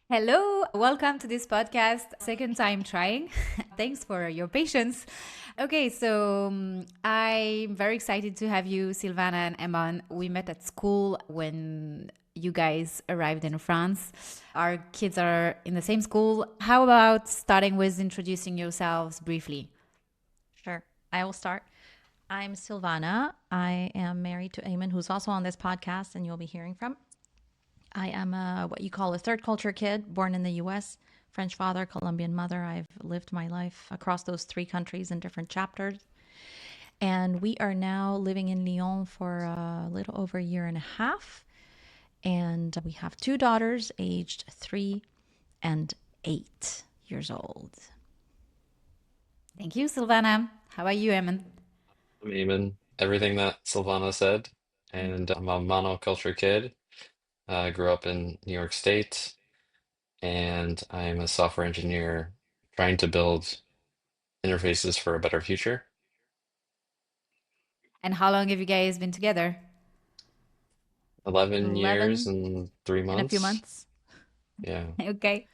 Hello, welcome to this podcast. Second time trying. Thanks for your patience. Okay, so I'm very excited to have you, Sylvana and Eamon. We met at school when you guys arrived in France. Our kids are in the same school. How about starting with introducing yourselves briefly? Sure. I will start. I'm Sylvana. I am married to Eamon, who's also on this podcast, and you'll be hearing from. I am what you call a third culture kid, born in the US, French father, Colombian mother. I've lived my life across those three countries in different chapters. And we are now living in Lyon for a little over a year and a half. And we have two daughters, aged 3 and 8 years old. Thank you, Sylvana. How about you, Eamon? I'm Eamon. Everything that Sylvana said, and I'm a monoculture kid. I grew up in New York State, and I'm a software engineer trying to build interfaces for a better future. And how long have you guys been together? 11 years 11 and three in a few months. months. Yeah. Okay.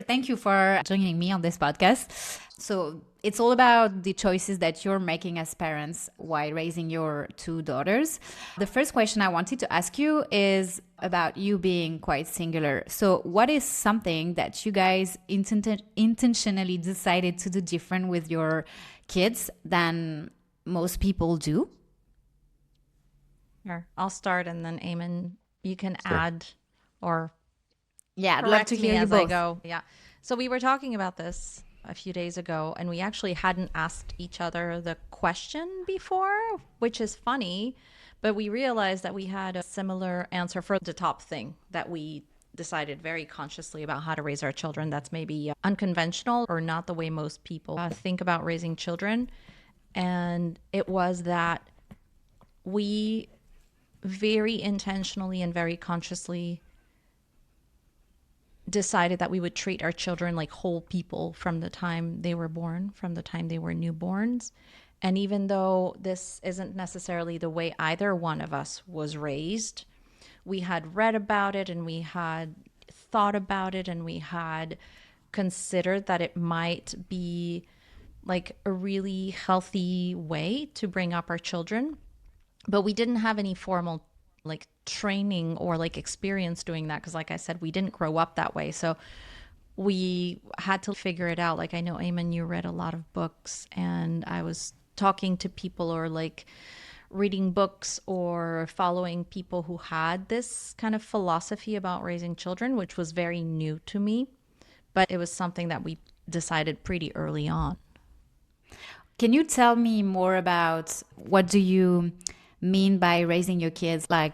Thank you for joining me on this podcast. So, it's all about the choices that you're making as parents while raising your two daughters. The first question I wanted to ask you is about you being quite singular. So, what is something that you guys intentionally decided to do different with your kids than most people do? Sure. I'll start and then Eamon, you can Sure. add or Yeah, I'd love to correct me hear you as I both. go. Yeah. So we were talking about this a few days ago and we actually hadn't asked each other the question before, which is funny, but we realized that we had a similar answer for the top thing that we decided very consciously about how to raise our children that's maybe unconventional or not the way most people think about raising children. And it was that we very intentionally and very consciously decided that we would treat our children like whole people from the time they were born, from the time they were newborns. And even though this isn't necessarily the way either one of us was raised, we had read about it and we had thought about it and we had considered that it might be like a really healthy way to bring up our children, but we didn't have any formal like training or like experience doing that because like I said we didn't grow up that way, so we had to figure it out. Like I know Eamon, you read a lot of books and I was talking to people or like reading books or following people who had this kind of philosophy about raising children, which was very new to me, but it was something that we decided pretty early on. Can you tell me more about what do you mean by raising your kids like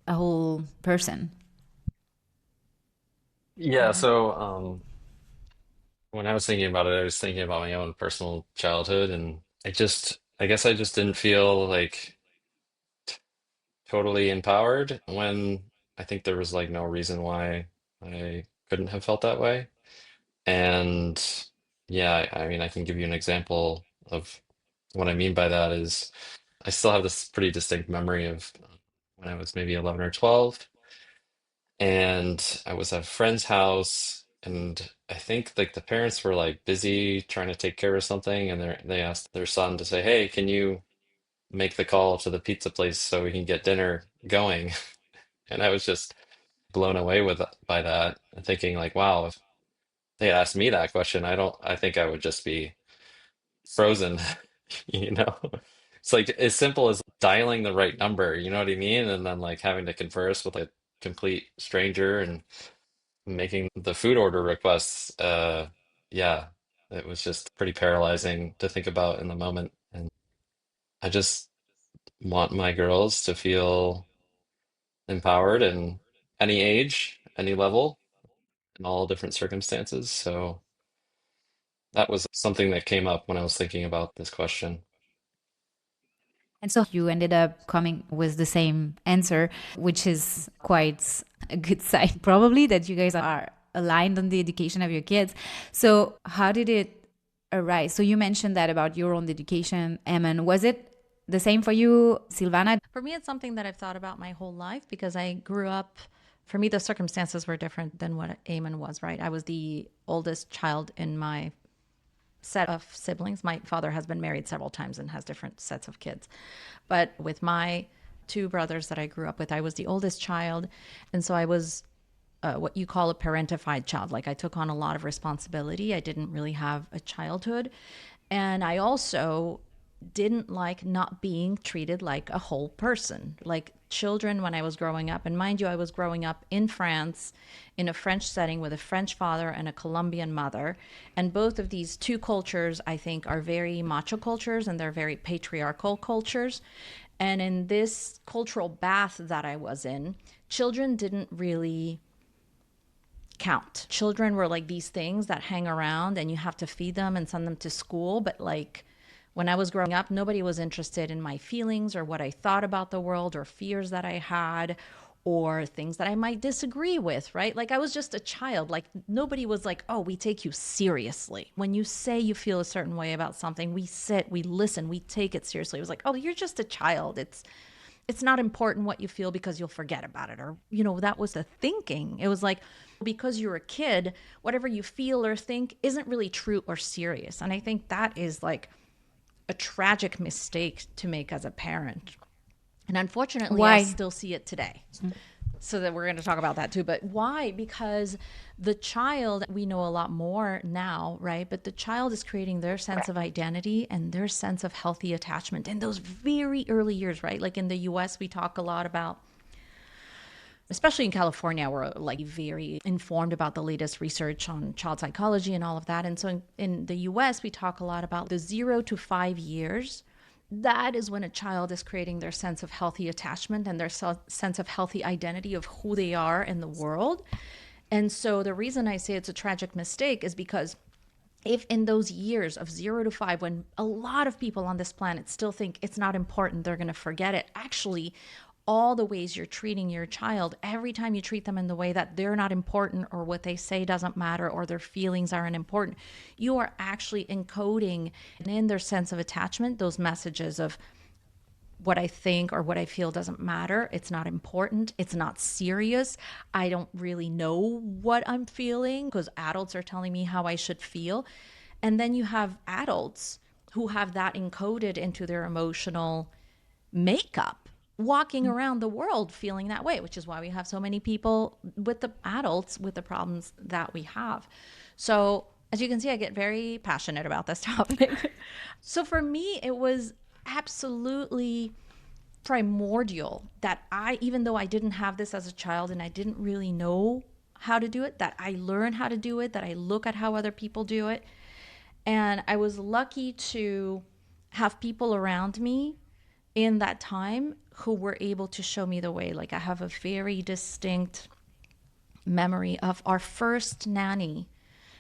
a whole person? Yeah, so when I was thinking about it, I was thinking about my own personal childhood, and I guess I just didn't feel like totally empowered when I think there was like no reason why I couldn't have felt that way. And yeah, I mean, I can give you an example of what I mean by that is I still have this pretty distinct memory of when I was maybe 11 or 12, and I was at a friend's house, and I think like the parents were like busy trying to take care of something, and they asked their son to say, "Hey, can you make the call to the pizza place so we can get dinner going?" And I was just blown away by that, and thinking like, wow, if they asked me that question, I think I would just be frozen, you know? It's like as simple as dialing the right number, you know what I mean? And then like having to converse with a complete stranger and making the food order requests. Yeah, it was just pretty paralyzing to think about in the moment. And I just want my girls to feel empowered in any age, any level, in all different circumstances. So that was something that came up when I was thinking about this question. And so you ended up coming with the same answer, which is quite a good sign, probably, that you guys are aligned on the education of your kids. So, how did it arise? So, you mentioned that about your own education, Eamon. Was it the same for you, Sylvana? For me, it's something that I've thought about my whole life because I grew up For me, the circumstances were different than what Eamon was, right? I was the oldest child in my set of siblings. My father has been married several times and has different sets of kids. But with my two brothers that I grew up with, I was the oldest child. And so I was what you call a parentified child. Like I took on a lot of responsibility. I didn't really have a childhood. And I also didn't like not being treated like a whole person. Like children when I was growing up, and mind you, I was growing up in France in a French setting with a French father and a Colombian mother. And both of these two cultures, I think, are very macho cultures and they're very patriarchal cultures. And in this cultural bath that I was in, children didn't really count. Children were like these things that hang around and you have to feed them and send them to school. But like when I was growing up, nobody was interested in my feelings or what I thought about the world or fears that I had or things that I might disagree with, right? Like I was just a child. Like nobody was like, oh, we take you seriously. When you say you feel a certain way about something, we sit, we listen, we take it seriously. It was like, oh, you're just a child. It's not important what you feel because you'll forget about it. Or, that was the thinking. It was like, because you're a kid, whatever you feel or think isn't really true or serious. And I think that is like a tragic mistake to make as a parent. And unfortunately, I Why? still see it today. So that we're going to talk about that too. But why? Because the child, we know a lot more now, right? But the child is creating their sense of identity and their sense of healthy attachment in those very early years, right? Like in the US, we talk a lot about, especially in California, we're like very informed about the latest research on child psychology and all of that. And so in the US, we talk a lot about the 0 to 5 years. That is when a child is creating their sense of healthy attachment and their sense of healthy identity of who they are in the world. And so the reason I say it's a tragic mistake is because if in those years of 0 to 5, when a lot of people on this planet still think it's not important, they're going to forget it, actually, all the ways you're treating your child, every time you treat them in the way that they're not important or what they say doesn't matter or their feelings aren't important, you are actually encoding in their sense of attachment those messages of what I think or what I feel doesn't matter. It's not important. It's not serious. I don't really know what I'm feeling because adults are telling me how I should feel. And then you have adults who have that encoded into their emotional makeup walking around the world feeling that way, which is why we have so many people with the adults with the problems that we have. So as you can see, I get very passionate about this topic. So for me, it was absolutely primordial that even though I didn't have this as a child and I didn't really know how to do it, that I learn how to do it, that I look at how other people do it. And I was lucky to have people around me in that time who were able to show me the way. Like I have a very distinct memory of our first nanny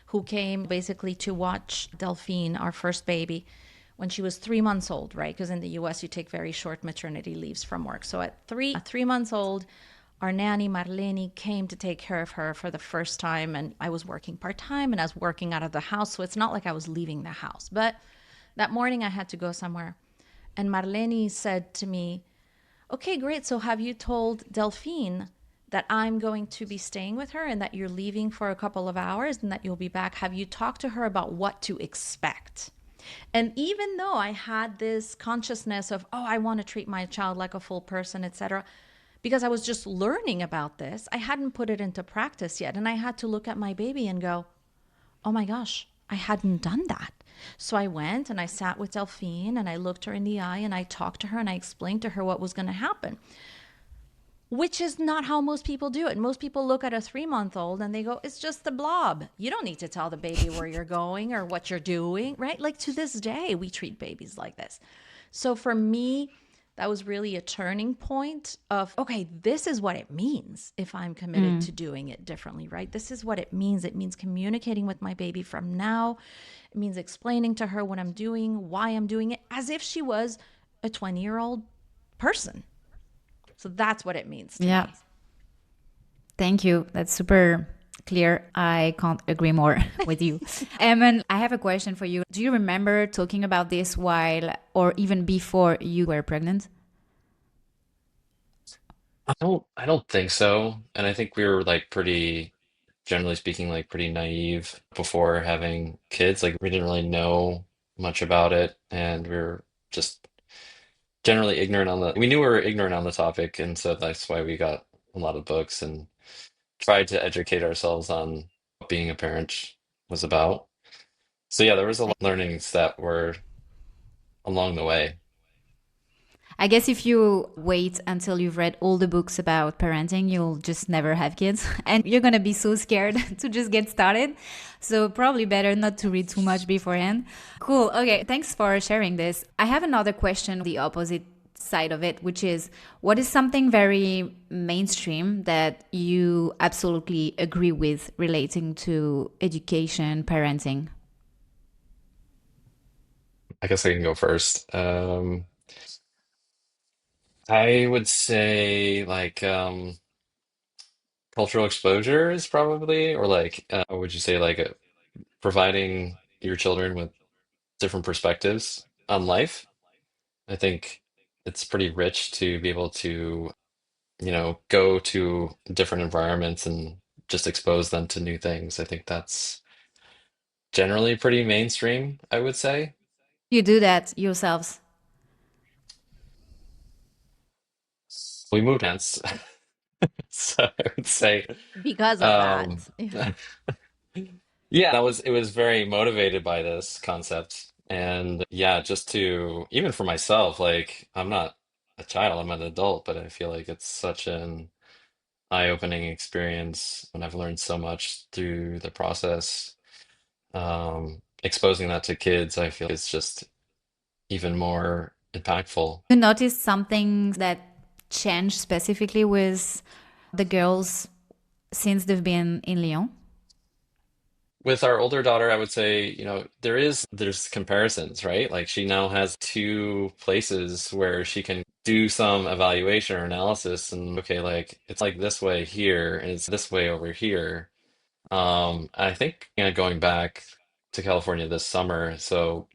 who came basically to watch Delphine, our first baby, when she was 3 months old, right? Because in the US, you take very short maternity leaves from work. So at 3 months old, our nanny, Marlene, came to take care of her for the first time. And I was working part-time and I was working out of the house. So it's not like I was leaving the house. But that morning I had to go somewhere. And Marlene said to me, okay, great. So have you told Delphine that I'm going to be staying with her and that you're leaving for a couple of hours and that you'll be back? Have you talked to her about what to expect? And even though I had this consciousness of, oh, I want to treat my child like a full person, etc., because I was just learning about this, I hadn't put it into practice yet. And I had to look at my baby and go, oh my gosh, I hadn't done that. So I went and I sat with Delphine and I looked her in the eye and I talked to her and I explained to her what was going to happen, which is not how most people do it. Most people look at a 3-month-old and they go, it's just a blob. You don't need to tell the baby where you're going or what you're doing, right? Like to this day, we treat babies like this. So for me, that was really a turning point of, okay, this is what it means if I'm committed to doing it differently, right? This is what it means. It means communicating with my baby from now. It means explaining to her what I'm doing, why I'm doing it, as if she was a 20-year-old person. So that's what it means to Yeah. me. Thank you. That's super clear. I can't agree more with you. Eamon, I have a question for you. Do you remember talking about this while or even before you were pregnant? I don't think so. And I think we were like pretty, generally speaking, like pretty naive before having kids. Like we didn't really know much about it, and we were just generally ignorant on the. We knew we were ignorant on the topic, and so that's why we got a lot of books and tried to educate ourselves on what being a parent was about. So yeah, there was a lot of learnings that were along the way. I guess if you wait until you've read all the books about parenting, you'll just never have kids. And you're going to be so scared to just get started. So, probably better not to read too much beforehand. Cool. Okay. Thanks for sharing this. I have another question, the opposite side of it, which is what is something very mainstream that you absolutely agree with relating to education, parenting? I guess I can go first. I would say like cultural exposure is probably, or like, what would you say, like providing your children with different perspectives on life. I think it's pretty rich to be able to, go to different environments and just expose them to new things. I think that's generally pretty mainstream, I would say. You do that yourselves. We moved hence, so I would say, Because of um, that. yeah, it was very motivated by this concept. And yeah, just to, even for myself, like I'm not a child, I'm an adult, but I feel like it's such an eye-opening experience, and I've learned so much through the process. Exposing that to kids, I feel it's just even more impactful. You notice something that changed specifically with the girls since they've been in Lyon? With our older daughter, I would say, there's comparisons, right? Like she now has two places where she can do some evaluation or analysis and okay, like it's like this way here and it's this way over here. I think going back to California this summer, so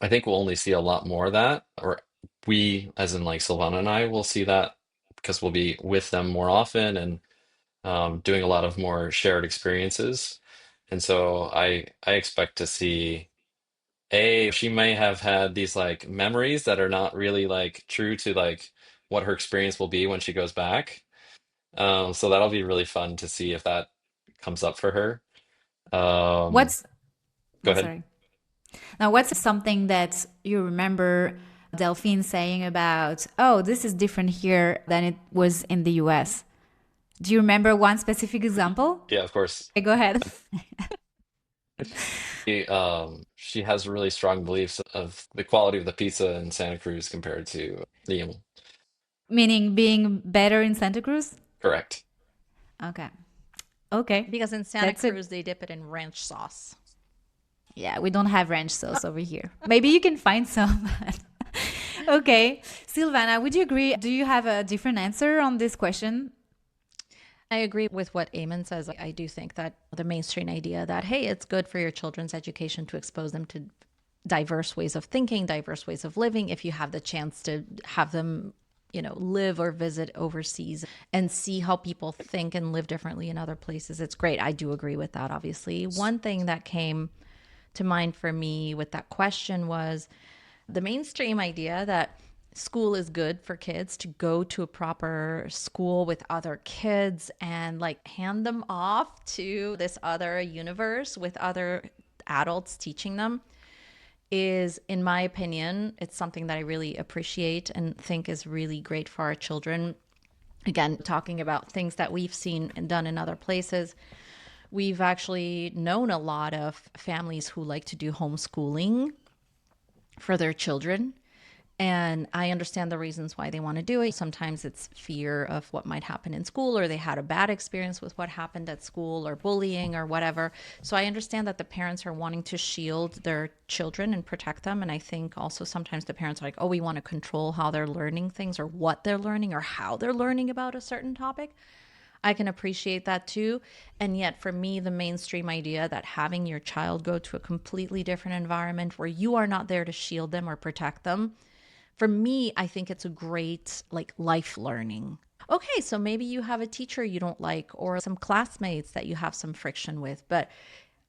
I think we'll only see a lot more of that, or we, as in like Sylvana and I, will see that because we'll be with them more often and doing a lot of more shared experiences. And so I expect to see she may have had these like memories that are not really like true to like what her experience will be when she goes back. So that'll be really fun to see if that comes up for her. Um, What's, Go oh, ahead. sorry. Now, what's something that you remember Delphine saying about, oh, this is different here than it was in the US? Do you remember one specific example? Yeah, of course. Okay, go ahead. She has really strong beliefs of the quality of the pizza in Santa Cruz compared to Liam. Meaning being better in Santa Cruz? Correct. Okay. Okay. Because in Santa That's it. Cruz, they dip it in ranch sauce. Yeah, we don't have ranch sauce over here. Maybe you can find some. Okay. Silvana, would you agree? Do you have a different answer on this question? I agree with what Eamon says. I do think that the mainstream idea that, hey, it's good for your children's education to expose them to diverse ways of thinking, diverse ways of living. If you have the chance to have them, live or visit overseas and see how people think and live differently in other places, it's great. I do agree with that, obviously. One thing that came to mind for me with that question was the mainstream idea that school is good for kids to go to a proper school with other kids and like hand them off to this other universe with other adults teaching them is, in my opinion, it's something that I really appreciate and think is really great for our children. Again, talking about things that we've seen and done in other places, we've actually known a lot of families who like to do homeschooling for their children. And I understand the reasons why they want to do it. Sometimes it's fear of what might happen in school, or they had a bad experience with what happened at school, or bullying, or whatever. So I understand that the parents are wanting to shield their children and protect them. And I think also sometimes the parents are like, oh, we want to control how they're learning things, or what they're learning, or how they're learning about a certain topic. I can appreciate that too. And yet, for me, the mainstream idea that having your child go to a completely different environment where you are not there to shield them or protect them, For me, I think it's a great like life learning. Okay, so maybe you have a teacher you don't like or some classmates that you have some friction with, but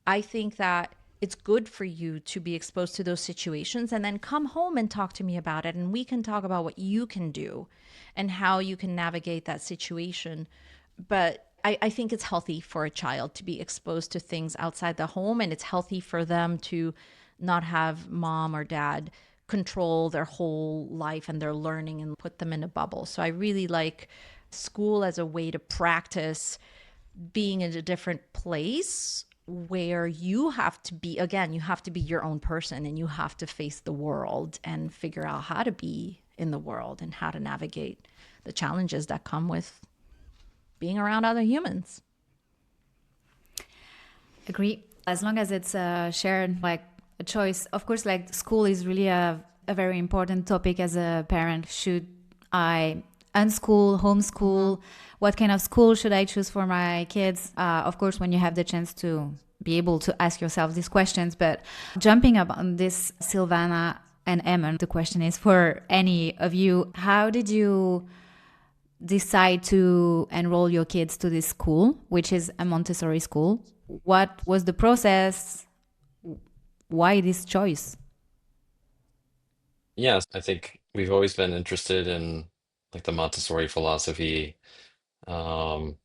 I think that it's good for you to be exposed to those situations and then come home and talk to me about it. And we can talk about what you can do and how you can navigate that situation. But I think it's healthy for a child to be exposed to things outside the home, and it's healthy for them to not have mom or dad control their whole life and their learning and put them in a bubble. So I really like school as a way to practice being in a different place where you have to be, again, you have to be your own person and you have to face the world and figure out how to be in the world and how to navigate the challenges that come with being around other humans. Agree. As long as it's shared, like a choice. Of course, like school is really a very important topic as a parent. Should I unschool, homeschool? What kind of school should I choose for my kids? Of course, when you have the chance to be able to ask yourself these questions. But jumping up on this, Sylvana and Eamon, the question is for any of you. How did you decide to enroll your kids to this school, which is a Montessori school? What was the process? Why this choice? Yes, I think we've always been interested in like the Montessori philosophy. Um,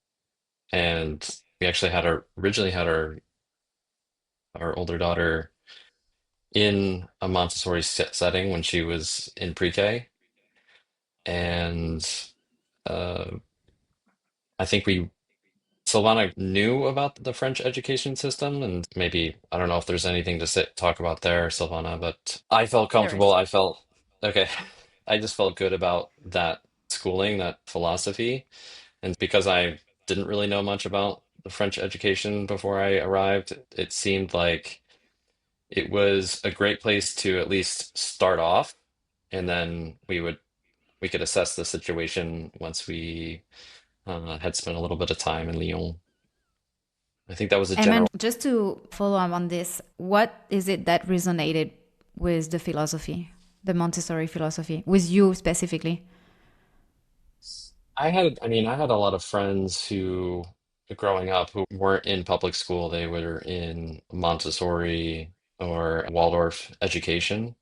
and we actually originally had our older daughter in a Montessori setting when she was in pre-K. And uh, I think Sylvana knew about the French education system, and maybe I don't know if there's anything to talk about there, Sylvana, but I felt There comfortable. is. I felt okay. I just felt good about that schooling, that philosophy. And because I didn't really know much about the French education before I arrived, it seemed like it was a great place to at least start off, and then we could assess the situation once we had spent a little bit of time in Lyon. I think that was a Eamon, general. just to follow up on this, what is it that resonated with the philosophy, the Montessori philosophy, with you specifically? I had a lot of friends who, growing up, who weren't in public school. They were in Montessori or Waldorf education.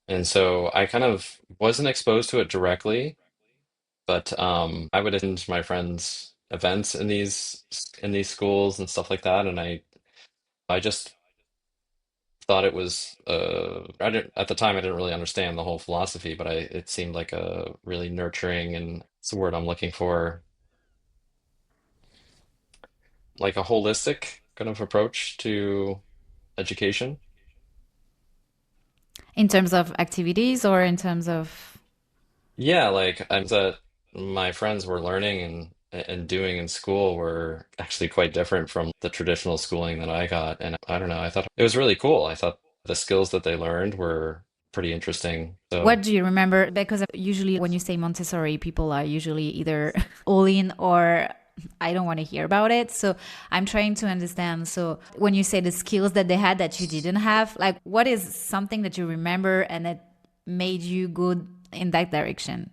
And so I kind of wasn't exposed to it directly, but I would attend my friends' events in these schools and stuff like that, and I just thought it was I didn't at the time I didn't really understand the whole philosophy, but it seemed like a really nurturing, and it's the word I'm looking for, like a holistic kind of approach to education. In terms of activities or in terms of. Yeah, like I'm that my friends were learning and doing in school were actually quite different from the traditional schooling that I got. And I don't know, I thought it was really cool. I thought the skills that they learned were pretty interesting. What So, do you remember? Because usually when you say Montessori, people are usually either all in or I don't want to hear about it. So I'm trying to understand. So when you say the skills that they had that you didn't have, like what is something that you remember and that made you good in that direction?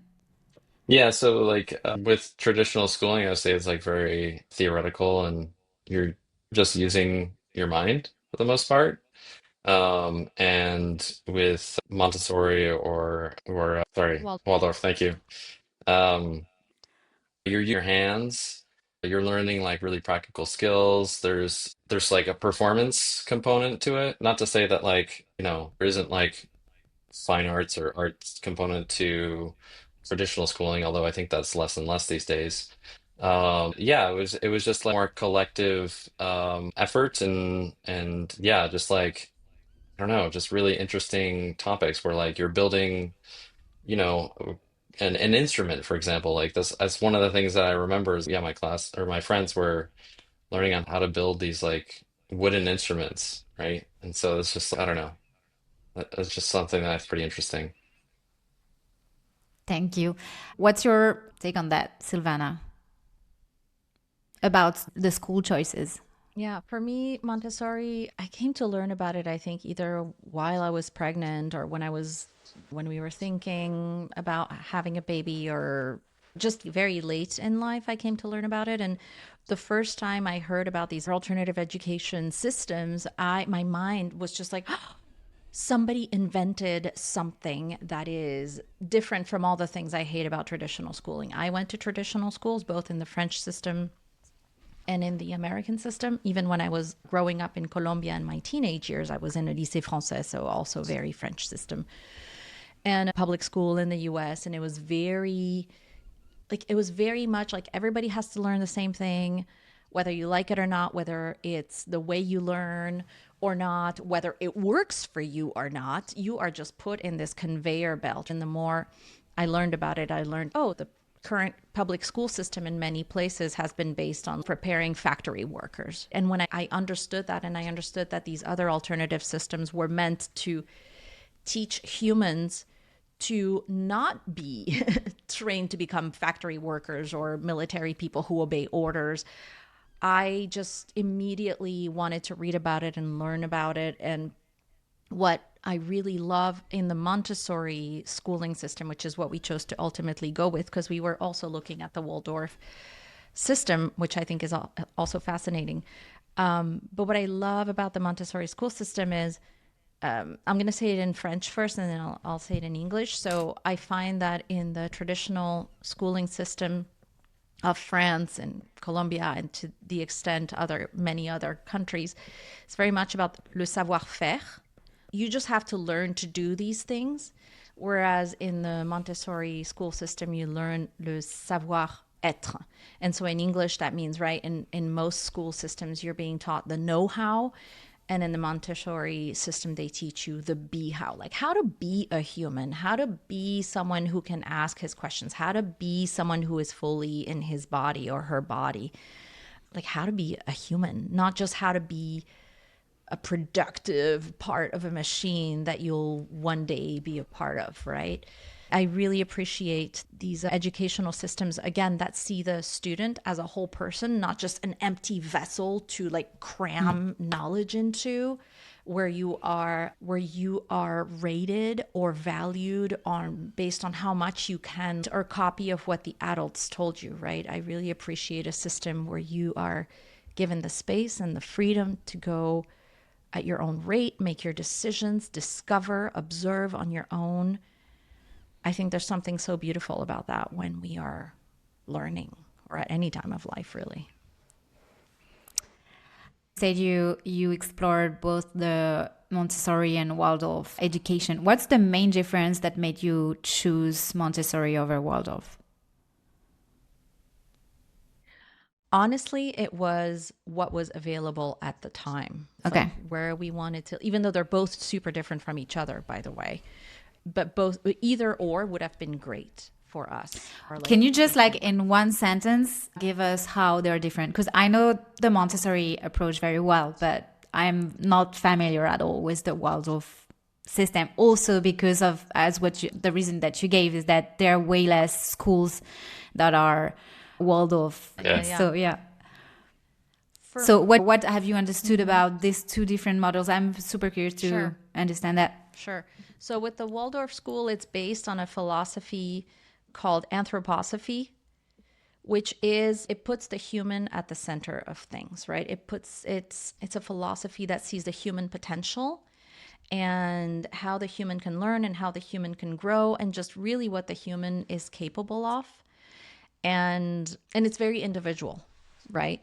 yeah, so like with traditional schooling, I would say it's like very theoretical and you're just using your mind for the most part. And with Montessori or sorry, Well, Waldorf, thank you. Um, you're using your hands. You're learning like really practical skills. There's like a performance component to it. Not to say that like, there isn't like fine arts or arts component to traditional schooling, although I think that's less and less these days. Yeah, it was just like more collective effort and yeah, just like I don't know, just really interesting topics where like you're building, you know, an instrument, for example. Like this, that's one of the things that I remember is yeah, my class or my friends were learning on how to build these like wooden instruments, right? And so it's just I don't know, that's just something that's pretty interesting. Thank you. What's your take on that, Silvana, about the school choices? yeah, for me, Montessori, I came to learn about it, I think, either while I was pregnant or when I was when we were thinking about having a baby, or just very late in life, I came to learn about it. And the first time I heard about these alternative education systems, my mind was just like, somebody invented something that is different from all the things I hate about traditional schooling. I went to traditional schools, both in the French system and in the American system. Even when I was growing up in Colombia in my teenage years, I was in a lycée français, so also very French system, and a public school in the US. And it was very much like everybody has to learn the same thing, whether you like it or not, whether it's the way you learn or not, whether it works for you or not. You are just put in this conveyor belt. And the more I learned about it, I learned, oh, the current public school system in many places has been based on preparing factory workers. And when I understood that, and I understood that these other alternative systems were meant to teach humans to not be trained to become factory workers or military people who obey orders, I just immediately wanted to read about it and learn about it. And what I really love in the Montessori schooling system, which is what we chose to ultimately go with, because we were also looking at the Waldorf system, which I think is also fascinating. But what I love about the Montessori school system is, I'm going to say it in French first, and then I'll say it in English. So I find that in the traditional schooling system of France and Colombia, and to the extent many other countries, it's very much about le savoir-faire. You just have to learn to do these things. Whereas in the Montessori school system, you learn le savoir-être. And so in English, that means, right, in most school systems, you're being taught the know-how. And in the Montessori system, they teach you the be how, like how to be a human, how to be someone who can ask his questions, how to be someone who is fully in his body or her body, like how to be a human, not just how to be a productive part of a machine that you'll one day be a part of, right? I really appreciate these educational systems, again, that see the student as a whole person, not just an empty vessel to like cram knowledge into, where you are rated or valued on based on how much you can or copy of what the adults told you, right? I really appreciate a system where you are given the space and the freedom to go at your own rate, make your decisions, discover, observe on your own. I think there's something so beautiful about that when we are learning, or at any time of life, really. Said you explored both the Montessori and Waldorf education. What's the main difference that made you choose Montessori over Waldorf? Honestly, it was what was available at the time. Okay. Like where we wanted to, even though they're both super different from each other, by the way, but either or would have been great for us. Can you just like in one sentence give us how they're different? Because I know the Montessori approach very well, but I'm not familiar at all with the Waldorf system. Also because of the reason that you gave is that there are way less schools that are Waldorf. Yeah. So yeah. So what have you understood about these two different models? I'm super curious to understand that. Sure. So with the Waldorf school, it's based on a philosophy called anthroposophy, which is, it puts the human at the center of things, right? It's a philosophy that sees the human potential and how the human can learn and how the human can grow and just really what the human is capable of. And it's very individual, right?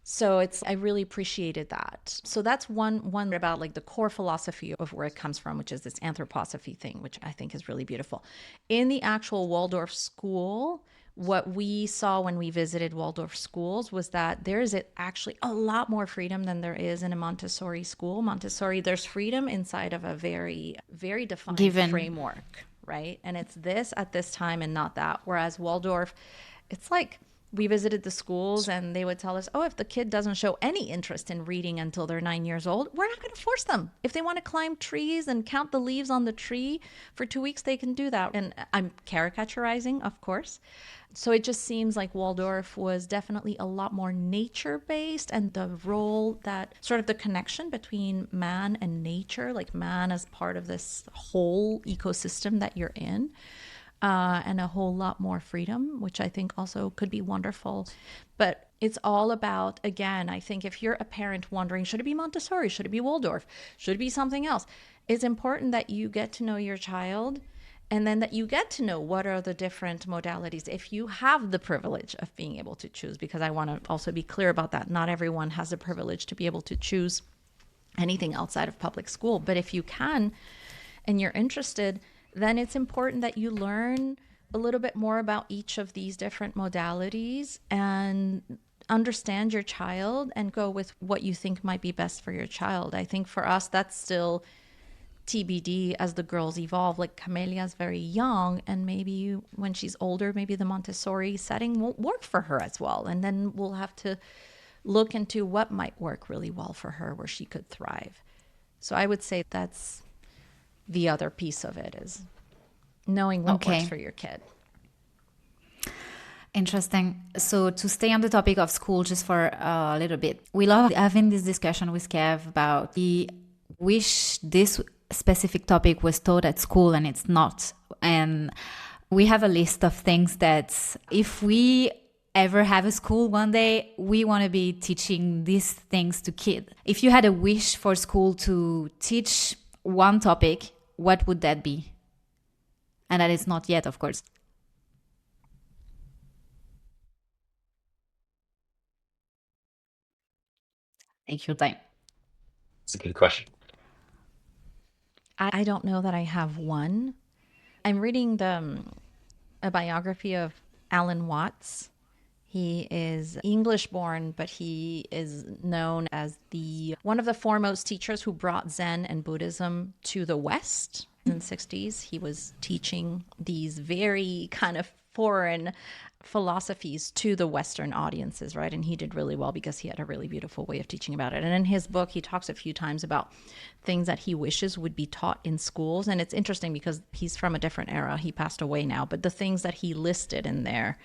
So I really appreciated that. So that's one about like the core philosophy of where it comes from, which is this anthroposophy thing, which I think is really beautiful. In the actual Waldorf school, what we saw when we visited Waldorf schools was that there is actually a lot more freedom than there is in a Montessori school. Montessori, there's freedom inside of a very, very defined framework, right? And it's this at this time and not that. Whereas Waldorf, it's like We visited the schools and they would tell us, oh, if the kid doesn't show any interest in reading until they're 9 years old, we're not going to force them. If they want to climb trees and count the leaves on the tree for 2 weeks, they can do that. And I'm caricaturizing, of course. So it just seems like Waldorf was definitely a lot more nature based, and the role that sort of the connection between man and nature, like man as part of this whole ecosystem that you're in, and a whole lot more freedom, which I think also could be wonderful. But it's all about, again, I think if you're a parent wondering, should it be Montessori? Should it be Waldorf? Should it be something else? It's important that you get to know your child, and then that you get to know what are the different modalities if you have the privilege of being able to choose, because I want to also be clear about that. Not everyone has the privilege to be able to choose anything outside of public school. But if you can and you're interested, then it's important that you learn a little bit more about each of these different modalities and understand your child and go with what you think might be best for your child. I think for us, that's still TBD as the girls evolve. Like Camelia's very young, and maybe when she's older, maybe the Montessori setting won't work for her as well. And then we'll have to look into what might work really well for her, where she could thrive. So I would say that's the other piece of it, is knowing what works Okay. for your kid. Interesting. So to stay on the topic of school just for a little bit, we love having this discussion with Kev about we wish this specific topic was taught at school and it's not. And we have a list of things that if we ever have a school one day, we want to be teaching these things to kids. If you had a wish for school to teach one topic, what would that be? And that is not yet, of course. Take your time. It's a good question. I don't know that I have one. I'm reading a biography of Alan Watts. He is English born, but he is known as the one of the foremost teachers who brought Zen and Buddhism to the West in the 60s. He was teaching these very kind of foreign philosophies to the Western audiences, right? And he did really well because he had a really beautiful way of teaching about it. And in his book, he talks a few times about things that he wishes would be taught in schools. And it's interesting because he's from a different era. He passed away now, but the things that he listed in there,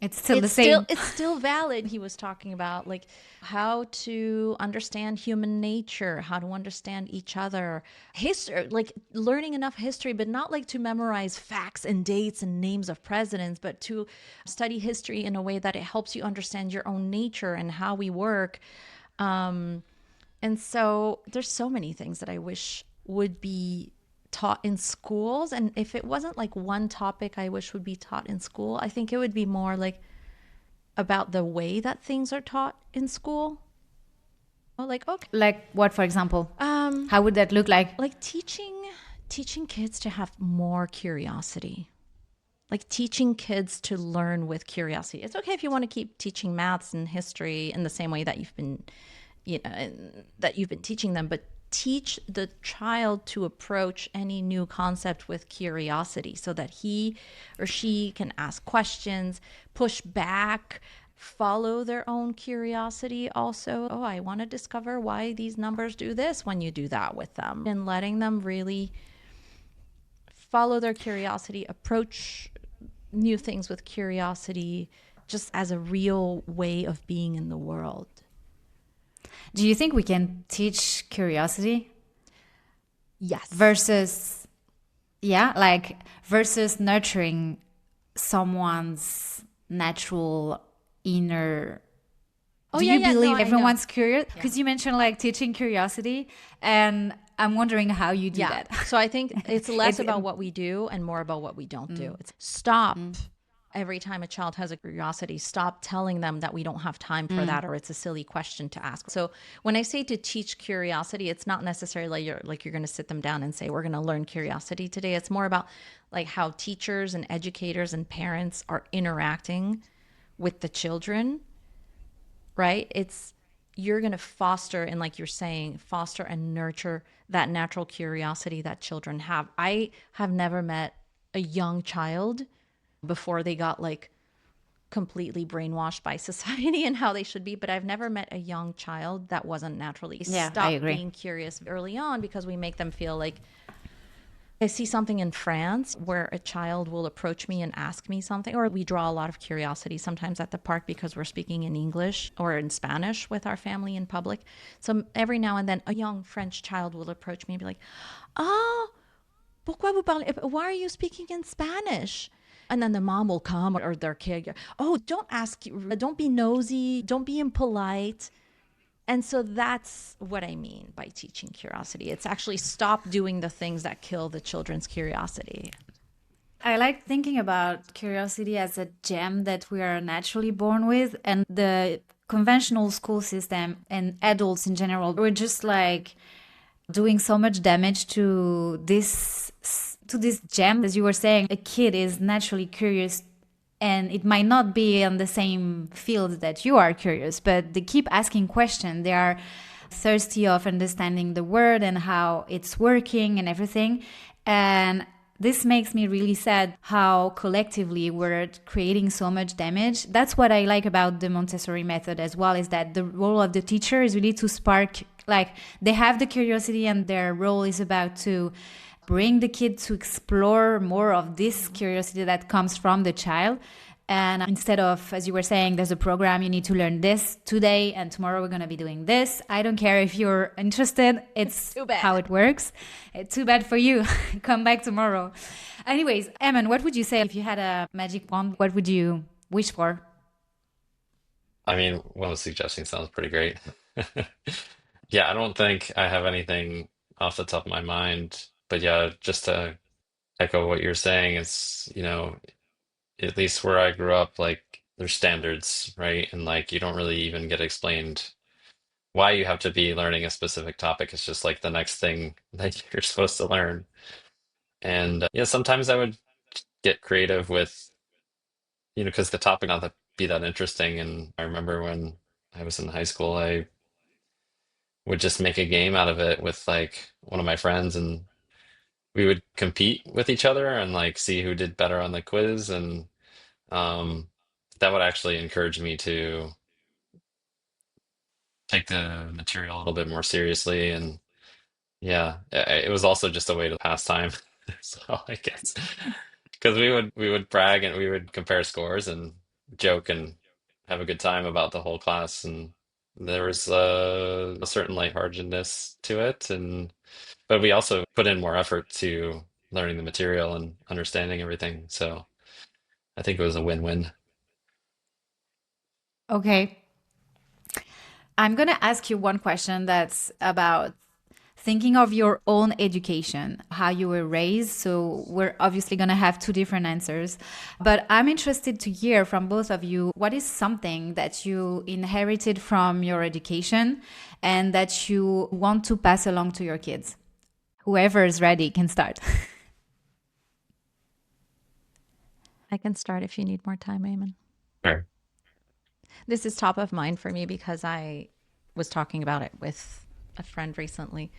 It's still the same. it's still valid. He was talking about like how to understand human nature, how to understand each other, history, like learning enough history, but not like to memorize facts and dates and names of presidents, but to study history in a way that it helps you understand your own nature and how we work. And so there's so many things that I wish would be taught in schools. And if it wasn't like one topic I wish would be taught in school, I think it would be more like about the way that things are taught in school. Oh, like, okay, Like what, for example? How would that look like? like teaching kids to have more curiosity, like teaching kids to learn with curiosity. It's okay if you want to keep teaching maths and history in the same way that you've been, that you've been teaching them, but teach the child to approach any new concept with curiosity so that he or she can ask questions, push back, follow their own curiosity also. Oh, I want to discover why these numbers do this when you do that with them, and letting them really follow their curiosity, approach new things with curiosity, just as a real way of being in the world. Do you think we can teach curiosity Yes. versus, yeah, like versus nurturing someone's natural inner? Oh, Do yeah, you yeah, no, believe I know. everyone's curious? Because you mentioned like teaching curiosity, and I'm wondering how you do Yeah. that. So I think it's less It's about what we do and more about what we don't do. It's stop. Every time a child has a curiosity, stop telling them that we don't have time for that or it's a silly question to ask. So when I say to teach curiosity, it's not necessarily you're going to sit them down and say we're going to learn curiosity today. It's more about like how teachers and educators and parents are interacting with the children, right? It's you're going to foster, and like you're saying, foster and nurture that natural curiosity that children have. I have never met a young child before they got like completely brainwashed by society and how they should be. But I've never met a young child that wasn't naturally Yeah, I stop agree. being curious early on, because we make them feel like, I see something in France where a child will approach me and ask me something, or we draw a lot of curiosity sometimes at the park because we're speaking in English or in Spanish with our family in public. So every now and then, a young French child will approach me and be like, "Oh, pourquoi vous parlez? Why are you speaking in Spanish?" And then the mom will come, or their kid, "Oh, don't ask, don't be nosy, don't be impolite." And so that's what I mean by teaching curiosity. It's actually stop doing the things that kill the children's curiosity. I like thinking about curiosity as a gem that we are naturally born with, and the conventional school system and adults in general, we're just like doing so much damage to this gem. As you were saying, a kid is naturally curious, and it might not be on the same field that you are curious, but they keep asking questions. They are thirsty of understanding the word and how it's working and everything. And this makes me really sad how collectively we're creating so much damage. That's what I like about the Montessori method as well, is that the role of the teacher is really to spark, like, they have the curiosity and their role is about to bring the kid to explore more of this curiosity that comes from the child. And instead of, as you were saying, there's a program, you need to learn this today and tomorrow we're going to be doing this. I don't care if you're interested. It's Too bad. how it works. It's too bad for you. Come back tomorrow. Anyways, Eamon, what would you say if you had a magic wand? What would you wish for? I mean, what I was suggesting sounds pretty great. Yeah, I don't think I have anything off the top of my mind, but yeah, just to echo what you're saying, it's, at least where I grew up, like there's standards, right? And like you don't really even get explained why you have to be learning a specific topic. It's just like the next thing that you're supposed to learn. And yeah, sometimes I would get creative with, because the topic not that be that interesting. And I remember when I was in high school, I would just make a game out of it with like one of my friends, and we would compete with each other and like see who did better on the quiz. And um, that would actually encourage me to take the material a little bit more seriously. And yeah, it was also just a way to pass time. So I guess because we would brag and we would compare scores and joke and have a good time about the whole class. And there was a certain lightheartedness to it. And but we also put in more effort to learning the material and understanding everything. So I think it was a win-win. Okay. I'm going to ask you one question that's about thinking of your own education, how you were raised. So we're obviously going to have two different answers. But I'm interested to hear from both of you, what is something that you inherited from your education and that you want to pass along to your kids? Whoever is ready can start. I can start if you need more time, Eamon. Sure. This is top of mind for me because I was talking about it with a friend recently.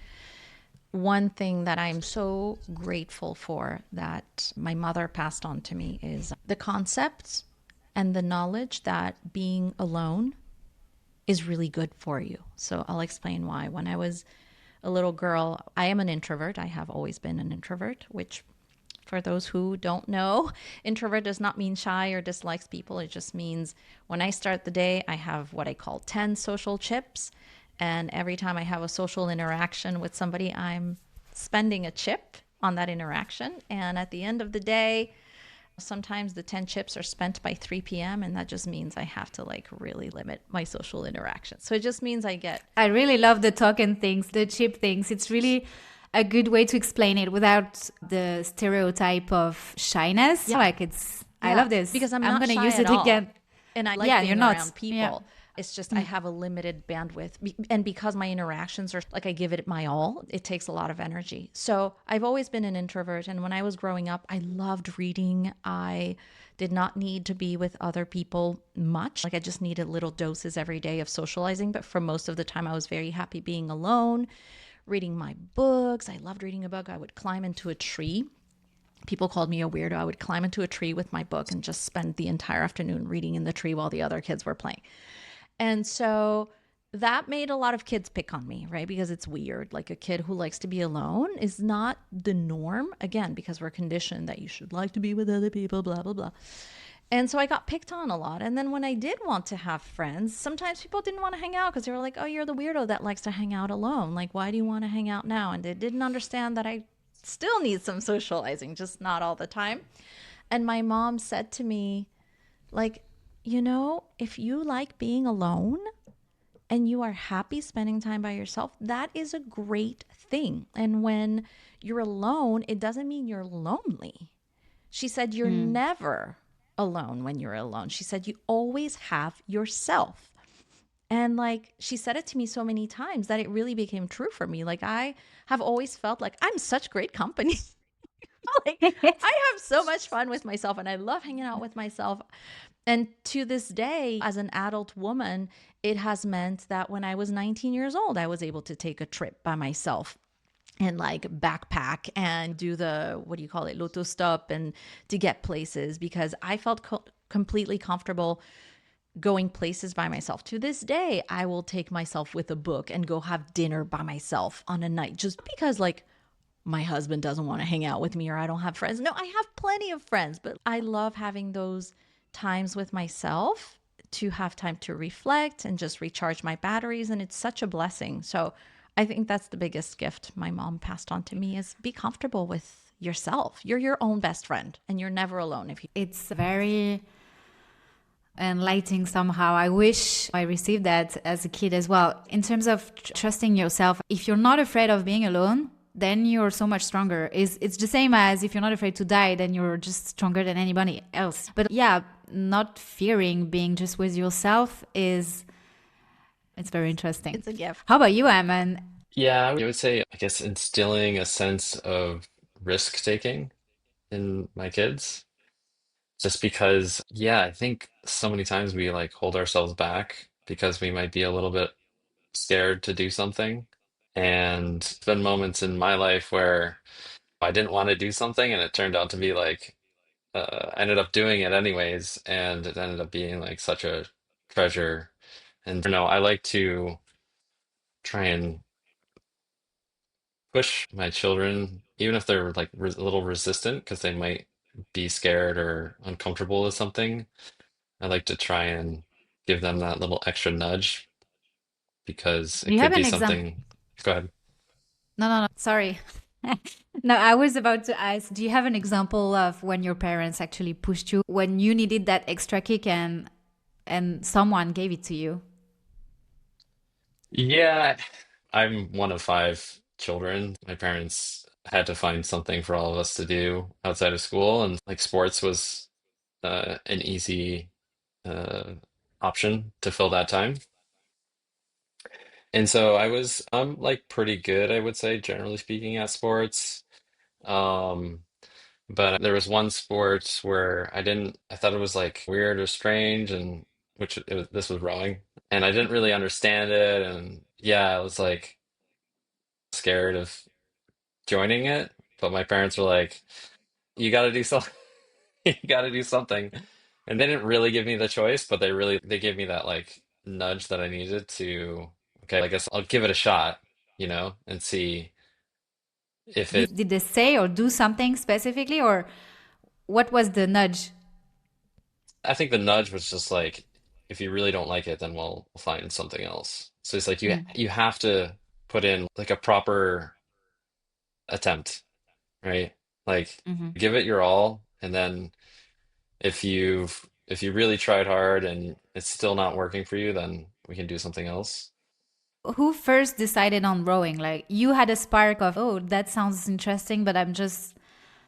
One thing that I'm so grateful for that my mother passed on to me is the concept and the knowledge that being alone is really good for you. So I'll explain why. When I was a little girl, I am an introvert. I have always been an introvert, which for those who don't know, introvert does not mean shy or dislikes people. It just means when I start the day, I have what I call 10 social chips. And every time I have a social interaction with somebody, I'm spending a chip on that interaction. And at the end of the day, sometimes the 10 chips are spent by 3 p.m. And that just means I have to like really limit my social interaction. So it just means I get. I really love the token things, the chip things. It's really a good way to explain it without the stereotype of shyness. Yeah. Like it's, I Yeah, love this. because I'm I'm not going to shy use at it all. again. And I like Yeah, being you're not. around people. Yeah. It's just I have a limited bandwidth. And because my interactions are like I give it my all, it takes a lot of energy. So I've always been an introvert. And when I was growing up, I loved reading. I did not need to be with other people much. Like I just needed little doses every day of socializing. But for most of the time, I was very happy being alone, reading my books. I loved reading a book. I would climb into a tree People called me a weirdo. I would climb into a tree with my book and just spend the entire afternoon reading in the tree while the other kids were playing. And so that made a lot of kids pick on me, right? Because it's weird. Like a kid who likes to be alone is not the norm, again, because we're conditioned that you should like to be with other people, blah, blah, blah. And so I got picked on a lot. And then when I did want to have friends, sometimes people didn't want to hang out because they were like, oh, you're the weirdo that likes to hang out alone. Like, why do you want to hang out now? And they didn't understand that I still need some socializing, just not all the time. And my mom said to me, like, if you like being alone and you are happy spending time by yourself, that is a great thing. And when you're alone, it doesn't mean you're lonely. She said, you're Mm. never alone when you're alone. She said, you always have yourself. And like she said it to me so many times that it really became true for me. Like I have always felt like I'm such great company. Like I have so much fun with myself and I love hanging out with myself. And to this day, as an adult woman, it has meant that when I was 19 years old, I was able to take a trip by myself and like backpack and do the, what do you call it, loto stop, and to get places because I felt completely comfortable going places by myself. To this day, I will take myself with a book and go have dinner by myself on a night just because, like, my husband doesn't want to hang out with me or I don't have friends. No, I have plenty of friends, but I love having those times with myself to have time to reflect and just recharge my batteries. And it's such a blessing. So I think that's the biggest gift my mom passed on to me is be comfortable with yourself. You're your own best friend and you're never alone if you. It's very enlightening somehow. I wish I received that as a kid as well. In terms of trusting yourself, if you're not afraid of being alone, then you're so much stronger. It's the same as if you're not afraid to die, then you're just stronger than anybody else. But yeah, not fearing being just with yourself is it's very interesting. It's a gift. How about you, Eamon? Yeah, I would say, I guess, instilling a sense of risk taking in my kids. Just because, yeah, I think so many times we like hold ourselves back because we might be a little bit scared to do something. And there's been moments in my life where I didn't want to do something and it turned out to be like, I ended up doing it anyways, and it ended up being like such a treasure. And I like to try and push my children, even if they're like a little resistant because they might be scared or uncomfortable with something. I like to try and give them that little extra nudge because Do it you could have be an example? something. Go ahead. No, no, no. Sorry. No, I was about to ask, do you have an example of when your parents actually pushed you when you needed that extra kick and someone gave it to you? Yeah, I'm one of five children. My parents had to find something for all of us to do outside of school, and like sports was an easy uh, option to fill that time. And so I'm like pretty good, I would say, generally speaking, at sports. Um, but there was one sport where I thought it was like weird or strange, and this was rowing, and I didn't really understand it, and yeah, I was like scared of joining it, but my parents were like, "You got to do something. You got to do something," and they didn't really give me the choice, but they gave me that like nudge that I needed to. Okay, I guess I'll give it a shot, and see if it. Did they say or do something specifically, or what was the nudge? I think the nudge was just like, if you really don't like it, then we'll find something else. So it's like Mm, you have to put in like a proper attempt, right? Like mhm. give it your all, and then if you really tried hard and it's still not working for you, then we can do something else. Who first decided on rowing? Like you had a spark of, oh, that sounds interesting, but I'm just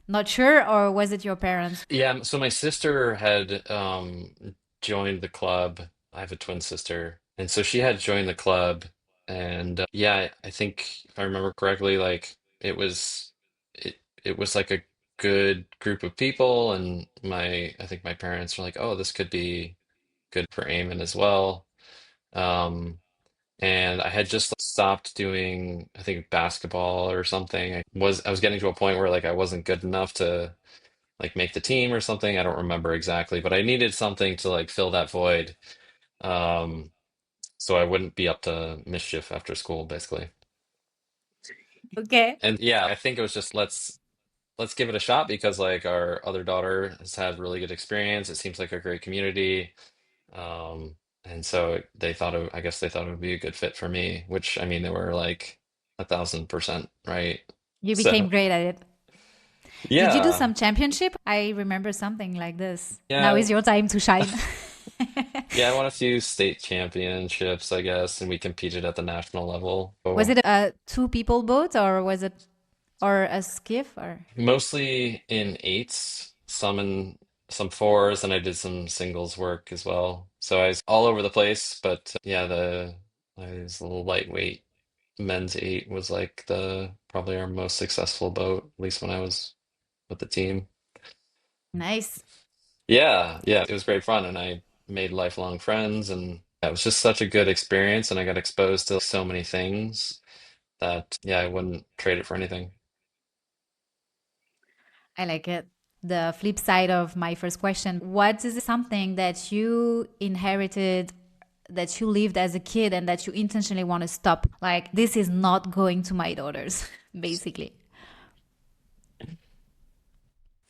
not sure, or was it your parents? Yeah, so my sister had joined the club. I have a twin sister, and so she had joined the club, and yeah, I think if I remember correctly, like it was like a good group of people, and I think my parents were like, oh, this could be good for Eamon as well. Um, and I had just stopped doing, I think, basketball or something. I was getting to a point where like I wasn't good enough to like make the team or something. I don't remember exactly, but I needed something to like fill that void. Um, so I wouldn't be up to mischief after school, basically. Okay. And yeah, I think it was just let's give it a shot because like our other daughter has had really good experience. It seems like a great community. And so they thought I guess they thought it would be a good fit for me, which I mean they were like 1,000% right. You became So great at it. Did you do yeah, some championship? I remember something like this. Now yeah, is your time to shine. yeah. I won a few state championships, I guess, and we competed at the national level. Was So it a two people boat or was it or a skiff or mostly in eights, some in some fours, and I did some singles work as well. So I was all over the place, but yeah, the I was a little lightweight. Men's eight was like the probably our most successful boat, at least when I was with the team. nice? Yeah, yeah, it was great fun, and I made lifelong friends, and it was just such a good experience, and I got exposed to so many things that yeah, I wouldn't trade it for anything. I like it. The flip side of my first question, what is something that you inherited that you lived as a kid and that you intentionally want to stop? Like this is not going to my daughters, basically.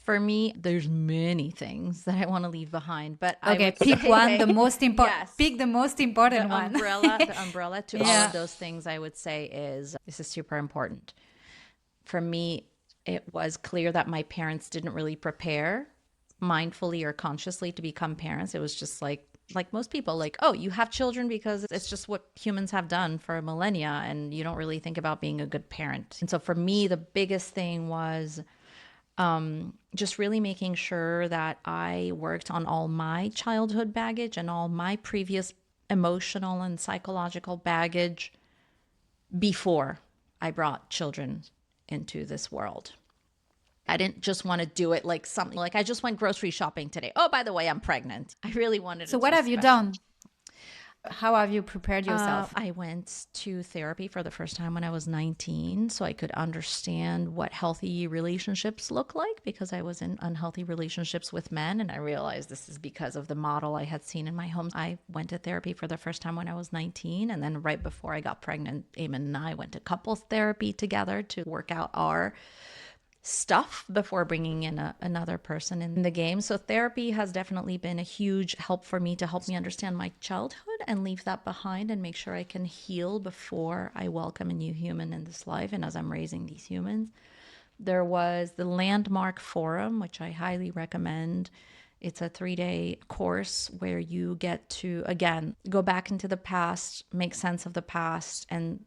For me, there's many things that I want to leave behind, but I Okay, would pick one, the say most important yes. pick the most important one. The umbrella to all of Yeah. those things I would say is this is super important. For me, it was clear that my parents didn't really prepare mindfully or consciously to become parents. It was just like most people like, oh, you have children because it's just what humans have done for millennia and you don't really think about being a good parent. And so for me, the biggest thing was just really making sure that I worked on all my childhood baggage and all my previous emotional and psychological baggage before I brought children into this world. I didn't just want to do it like something like I just went grocery shopping today. Oh, by the way, I'm pregnant. I really wanted So it to what be have you special. done? How have you prepared yourself? I went to therapy for the first time when I was 19 so I could understand what healthy relationships look like because I was in unhealthy relationships with men. And I realized this is because of the model I had seen in my home. I went to therapy for the first time when I was 19. And then right before I got pregnant, Eamon and I went to couples therapy together to work out our stuff before bringing in another person in the game. So therapy has definitely been a huge help for me to help me understand my childhood and leave that behind and make sure I can heal before I welcome a new human in this life and as I'm raising these humans. There was the Landmark Forum, which I highly recommend. It's a 3-day course where you get to, again, go back into the past, make sense of the past, and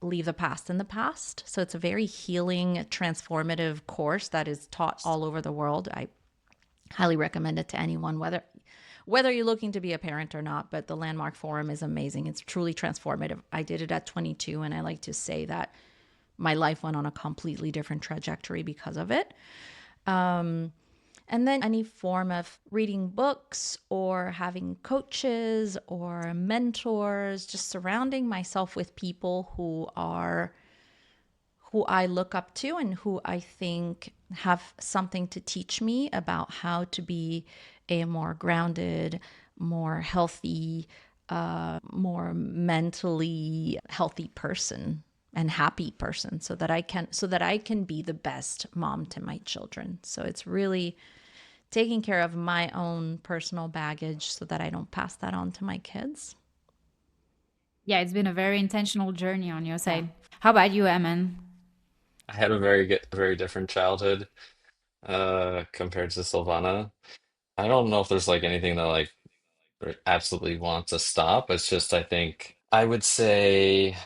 leave the past in the past. So it's a very healing, transformative course that is taught all over the world. I highly recommend it to anyone, whether you're looking to be a parent or not. But the Landmark Forum is amazing. It's truly transformative. I did it at 22, and I like to say that my life went on a completely different trajectory because of it. And then any form of reading books or having coaches or mentors, just surrounding myself with people who I look up to and who I think have something to teach me about how to be a more grounded, more healthy, more mentally healthy person and happy person so that I can be the best mom to my children. So it's really taking care of my own personal baggage so that I don't pass that on to my kids. Yeah, it's been a very intentional journey on your Yeah. side. How about you, Emin? I had a very different childhood compared to Sylvana. I don't know if there's like anything that like absolutely want to stop. It's just I think I would say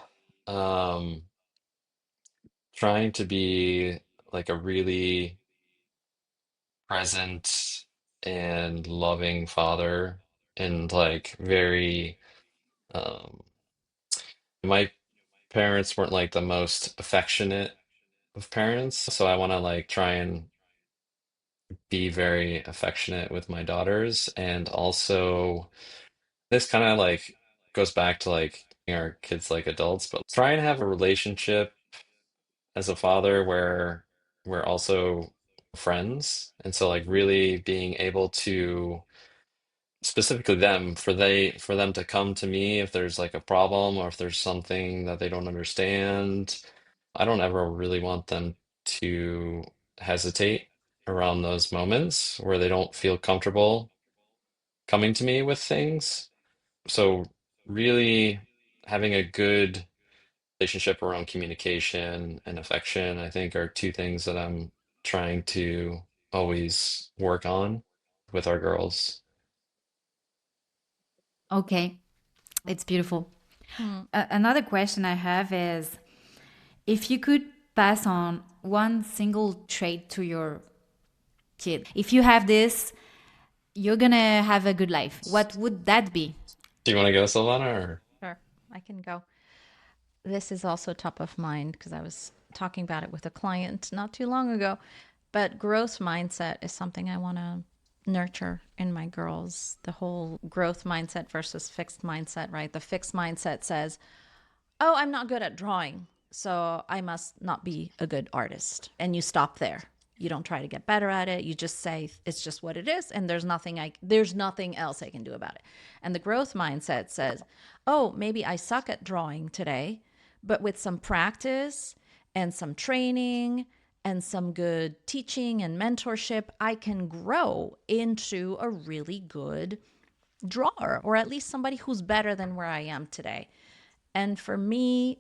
um trying to be like a really present and loving father and like very um my parents weren't like the most affectionate of parents, so I want to like try and be very affectionate with my daughters and also this kind of like goes back to like our kids like adults, but try and have a relationship as a father where we're also friends. And so like really being able to specifically them for them to come to me if there's like a problem or if there's something that they don't understand. I don't ever really want them to hesitate around those moments where they don't feel comfortable coming to me with things. So really having a good relationship around communication and affection, I think, are two things that I'm trying to always work on with our girls. Okay, it's beautiful. Hmm. Another question I have is, if you could pass on one single trait to your kid, if you have this, you're gonna have a good life. What would that be? Do you want to go, Sylvana, or? Sure, I can go. This is also top of mind because I was talking about it with a client not too long ago. But growth mindset is something I want to nurture in my girls. The whole growth mindset versus fixed mindset, right? The fixed mindset says, oh, I'm not good at drawing, so I must not be a good artist. And you stop there. You don't try to get better at it. You just say it's just what it is, and there's nothing else I can do about it. And the growth mindset says, "Oh, maybe I suck at drawing today, but with some practice and some training and some good teaching and mentorship, I can grow into a really good drawer, or at least somebody who's better than where I am today." And for me,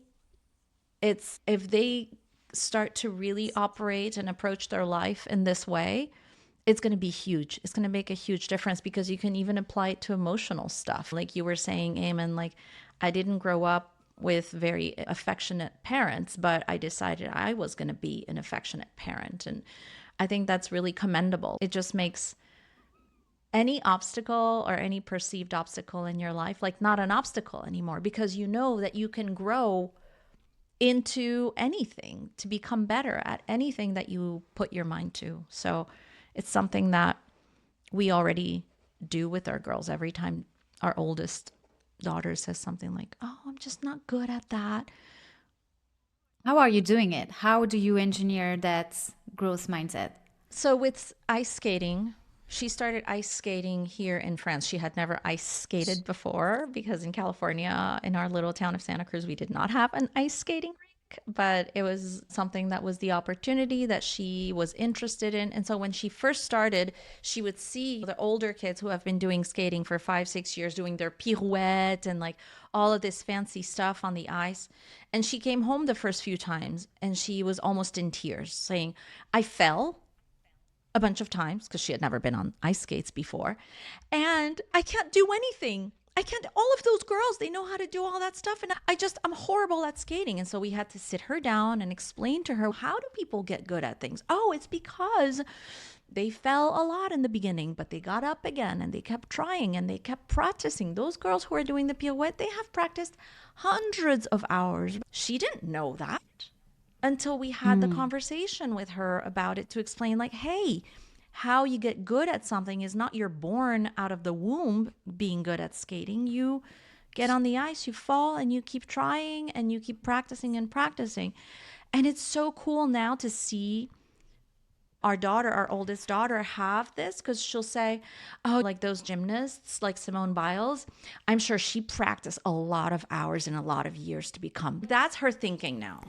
it's if they start to really operate and approach their life in this way, it's going to be huge. It's going to make a huge difference because you can even apply it to emotional stuff. Like you were saying, Eamon, like I didn't grow up with very affectionate parents, but I decided I was going to be an affectionate parent. And I think that's really commendable. It just makes any obstacle or any perceived obstacle in your life like not an obstacle anymore because you know that you can grow into anything to become better at anything that you put your mind to. So it's something that we already do with our girls every time our oldest daughter says something like, oh, I'm just not good at that. How are you doing it? How do you engineer that growth mindset? So with ice skating, she started ice skating here in France. She had never ice skated before because in California, in our little town of Santa Cruz, we did not have an ice skating rink, but it was something that was the opportunity that she was interested in. And so when she first started, she would see the older kids who have been doing skating for 5, 6 years doing their pirouette and like all of this fancy stuff on the ice. And she came home the first few times and she was almost in tears saying, I fell a bunch of times because she had never been on ice skates before. And I can't do anything. I can't, all of those girls, they know how to do all that stuff. And I'm horrible at skating. And so we had to sit her down and explain to her, how do people get good at things? Oh, it's because they fell a lot in the beginning, but they got up again and they kept trying and they kept practicing. Those girls who are doing the pirouette, they have practiced hundreds of hours. She didn't know that until we had the conversation with her about it to explain like, hey, how you get good at something is not you're born out of the womb being good at skating. You get on the ice, you fall, and you keep trying and you keep practicing and practicing. And it's so cool now to see our daughter, our oldest daughter, have this because she'll say, oh, like those gymnasts like Simone Biles, I'm sure she practiced a lot of hours and a lot of years to become. That's her thinking now.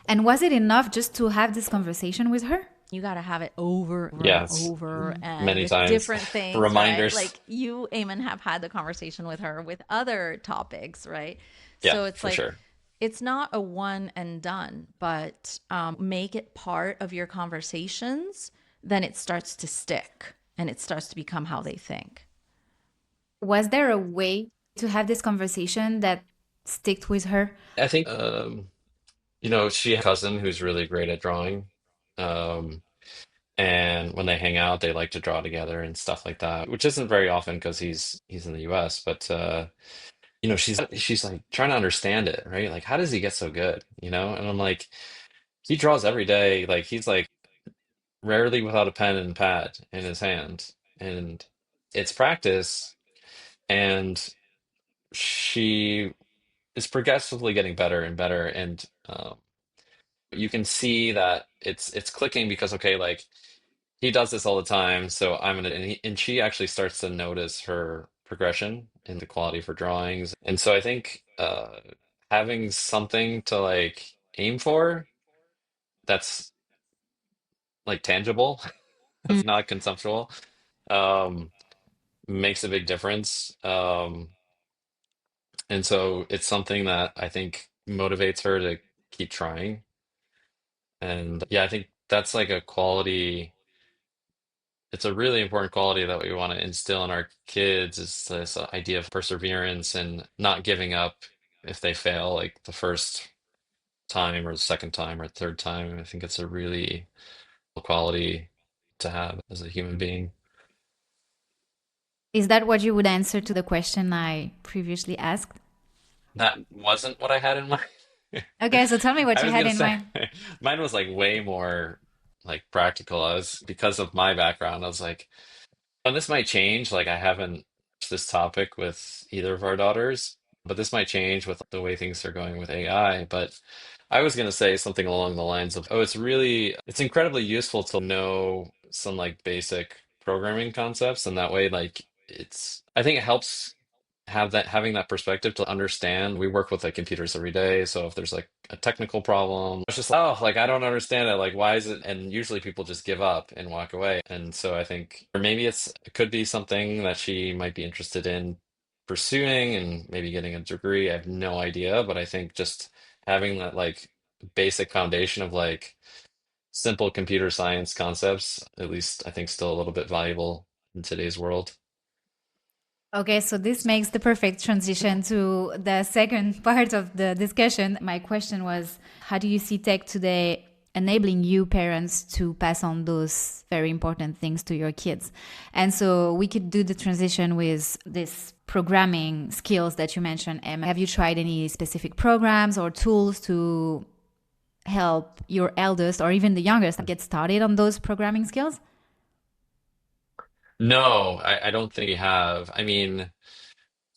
And was it enough just to have this conversation with her? You got to have it over and Yes, over and many with times. different things, right? Reminders. Like you, Eamon, have had the conversation with her with other topics, right? Yeah, So it's for like, sure. it's not a one and done, but make it part of your conversations, then it starts to stick and it starts to become how they think. Was there a way to have this conversation that sticked with her? I think, she has a cousin who's really great at drawing. Um, and when they hang out, they like to draw together and stuff like that, which isn't very often because he's in the US, but she's like trying to understand it, right? Like, how does he get so good? And I'm like, he draws every day. Like he's like rarely without a pen and pad in his hand. And it's practice. And she it's progressively getting better and better, and you can see that it's clicking because okay, like he does this all the time, so I'm gonna and she actually starts to notice her progression in the quality of her drawings, and so I think having something to like aim for that's like tangible, Mm. that's not conceptual, um, makes a big difference. And so it's something that I think motivates her to keep trying. And yeah, I think that's like a quality, it's a really important quality that we want to instill in our kids is this idea of perseverance and not giving up if they fail like the first time or the second time or third time. I think it's a really quality to have as a human being. Is that what you would answer to the question I previously asked? That wasn't what I had in mind. Okay, so tell me what I you was had gonna in say mind. mine was like way more like practical. I was because of my background, I was like, and this might change. Like I haven't this topic with either of our daughters, but this might change with the way things are going with AI. But I was gonna say something along the lines of, oh, it's incredibly useful to know some like basic programming concepts, and that way, like I think it helps having that perspective to understand. We work with like computers every day, so if there's like a technical problem, it's just like, oh, like I don't understand it, like why is it, and usually people just give up and walk away. And so I think, or maybe it could be something that she might be interested in pursuing and maybe getting a degree. I have no idea, but I think just having that like basic foundation of like simple computer science concepts, at least I think still a little bit valuable in today's world. Okay, so this makes the perfect transition to the second part of the discussion. My question was, how do you see tech today enabling you parents to pass on those very important things to your kids? And so we could do the transition with this programming skills that you mentioned. Emma, have you tried any specific programs or tools to help your eldest or even the youngest get started on those programming skills? No, I don't think we have. I mean,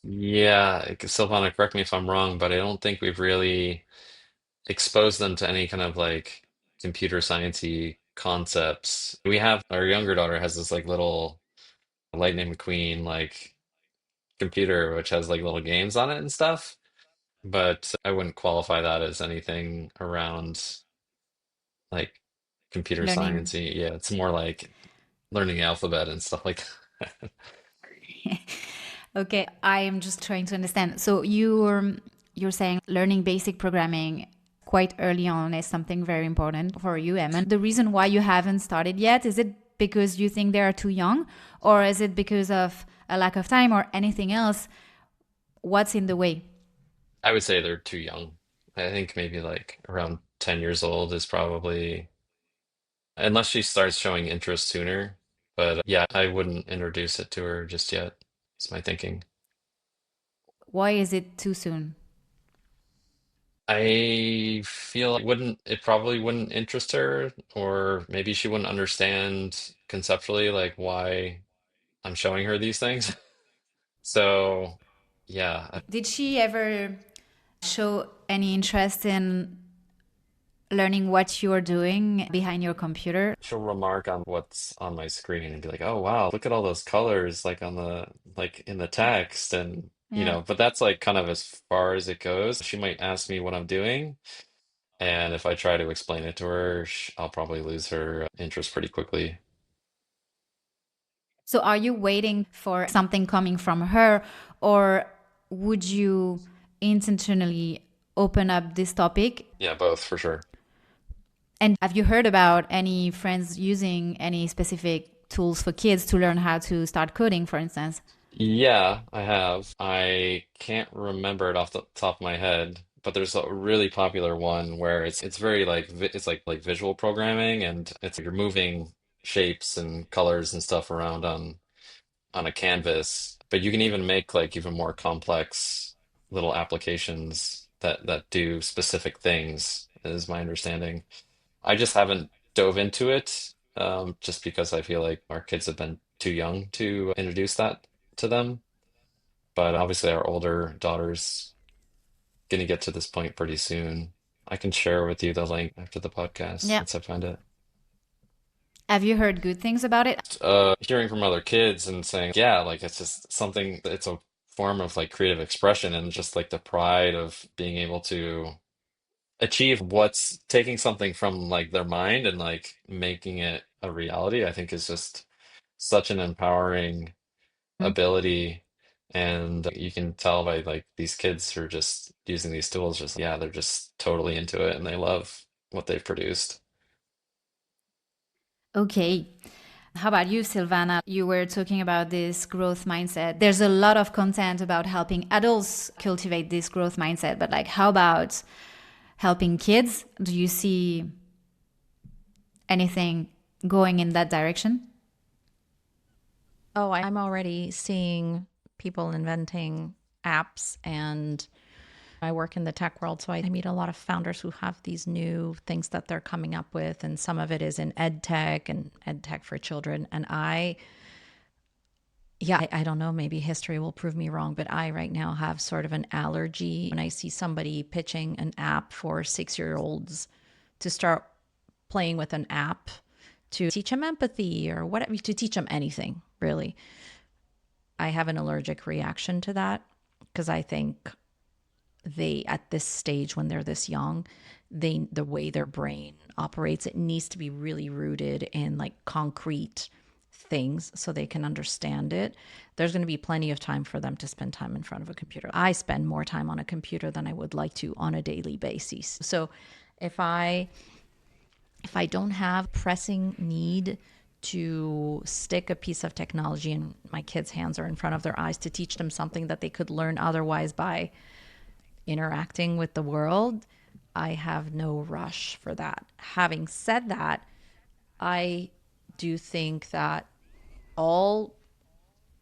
yeah, Sylvana, correct me if I'm wrong, but I don't think we've really exposed them to any kind of like computer sciencey concepts. We have our younger daughter has this like little Lightning McQueen like computer which has like little games on it and stuff, but I wouldn't qualify that as anything around like computer Learning. sciencey. Yeah, it's more like learning the alphabet and stuff like that. Okay, I am just trying to understand. So you're saying learning basic programming quite early on is something very important for you, Eamon. The reason why you haven't started yet, is it because you think they are too young, or is it because of a lack of time or anything else? What's in the way? I would say they're too young. I think maybe like around 10 years old is probably, unless she starts showing interest sooner. But yeah, I wouldn't introduce it to her just yet. It's my thinking. Why is it too soon? I feel it probably wouldn't interest her, or maybe she wouldn't understand conceptually like why I'm showing her these things. So yeah, Did she ever show any interest in learning what you're doing behind your computer? she'll remark on what's on my screen and be like, "Oh wow, look at all those colors like on the like in the text," and Yeah. but that's like kind of as far as it goes. She might ask me what I'm doing, and if I try to explain it to her, I'll probably lose her interest pretty quickly. So are you waiting for something coming from her, or would you intentionally open up this topic? Yeah, both for sure. And have you heard about any friends using any specific tools for kids to learn how to start coding, for instance? Yeah, I have. I can't remember it off the top of my head, but there's a really popular one where it's very like it's like visual programming, and it's you're moving shapes and colors and stuff around on a canvas, but you can even make like even more complex little applications that do specific things, is my understanding. I just haven't dove into it, just because I feel like our kids have been too young to introduce that to them. But obviously, our older daughters gonna get to this point pretty soon. I can share with you the link after the podcast Yeah. once I find it. Have you heard good things about it? Hearing from other kids and saying, yeah, like it's just something, it's a form of like creative expression and just like the pride of being able to achieve what's taking something from like their mind and like making it a reality, I think is just such an empowering ability. And you can tell by like these kids who are just using these tools, just yeah, they're just totally into it and they love what they've produced. Okay. How about you, Sylvana? You were talking about this growth mindset. There's a lot of content about helping adults cultivate this growth mindset, but like, how about helping kids? Do you see anything going in that direction? Oh, I'm already seeing people inventing apps, and I work in the tech world, so I meet a lot of founders who have these new things that they're coming up with, and some of it is in ed tech and ed tech for children. And I don't know, maybe history will prove me wrong, but I right now have sort of an allergy when I see somebody pitching an app for 6 year olds to start playing with an app to teach them empathy or whatever, to teach them anything, really. I have an allergic reaction to that because I think they, at this stage when they're this young, the way their brain operates, it needs to be really rooted in like concrete things so they can understand it. There's going to be plenty of time for them to spend time in front of a computer. I spend more time on a computer than I would like to on a daily basis. So if I if I don't have pressing need to stick a piece of technology in my kids' hands or in front of their eyes to teach them something that they could learn otherwise by interacting with the world, I have no rush for that. Having said that, I do think that all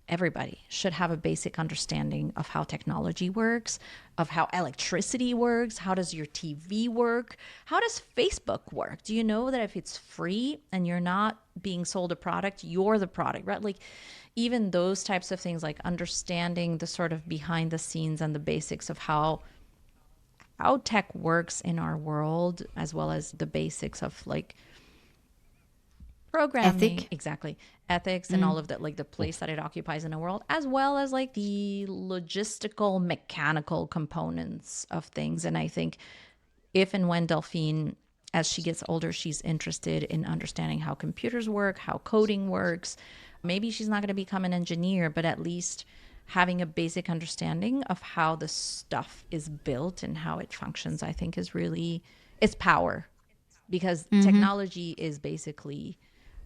everybody should have a basic understanding of how technology works, of how electricity works, how does your TV work, how does Facebook work? Do you know that if it's free and you're not being sold a product, you're the product, right? Like even those types of things, like understanding the sort of behind the scenes and the basics of how tech works in our world, as well as the basics of like programming, Ethic? exactly, ethics, and all of that, like the place that it occupies in the world, as well as like the logistical mechanical components of things. And I think if and when Delphine, as she gets older, she's interested in understanding how computers work, how coding works, maybe she's not going to become an engineer, but at least having a basic understanding of how the stuff is built and how it functions, I think is really, it's power, because technology is basically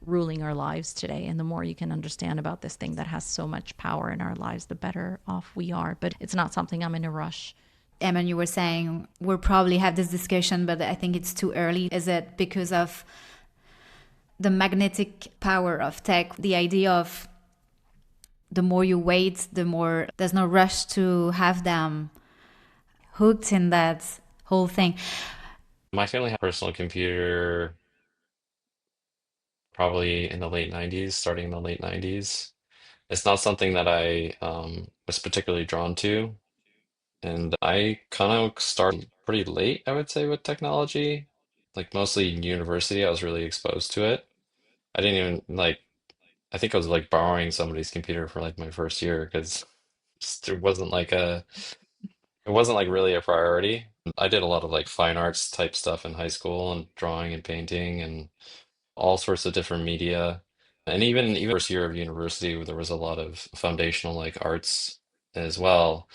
ruling our lives today. And the more you can understand about this thing that has so much power in our lives, the better off we are. But it's not something I'm in a rush. Eamon, you were saying we'll probably have this discussion, but I think it's too early. Is it because of the magnetic power of tech? The idea of the more you wait, the more there's no rush to have them hooked in that whole thing. My family had a personal computer probably in the late 90s, starting in the late 90s. It's not something that I was particularly drawn to. And I kind of started pretty late, I would say, with technology. Like mostly in university, I was really exposed to it. I didn't even like, I think I was like borrowing somebody's computer for like my first year because it wasn't like it wasn't like really a priority. I did a lot of like fine arts type stuff in high school and drawing and painting and all sorts of different media. And even first year of university, there was a lot of foundational like arts as well.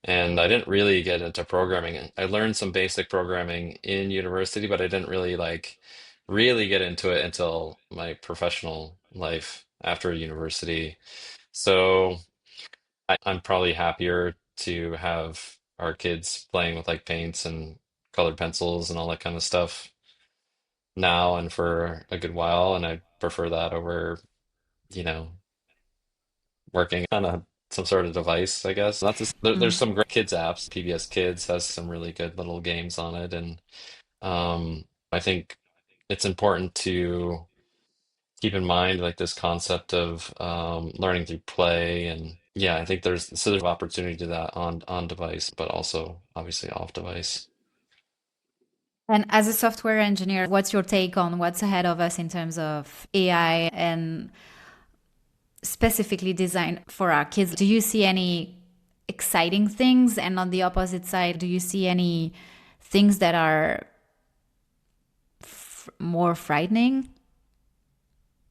And I didn't really get into programming. I learned some basic programming in university, but I didn't really like really get into it until my professional life after university. So I'm probably happier to have our kids playing with like paints and colored pencils and all that kind of stuff now and for a good while. And I prefer that over, you know, working on some sort of device, I guess. Not to, there's some great kids apps. PBS Kids has some really good little games on it, and I think it's important to keep in mind like this concept of learning through play and yeah, I think there's opportunity to that on device, but also obviously off device. And as a software engineer, what's your take on what's ahead of us in terms of AI and specifically designed for our kids? Do you see any exciting things? And on the opposite side, do you see any things that are more frightening?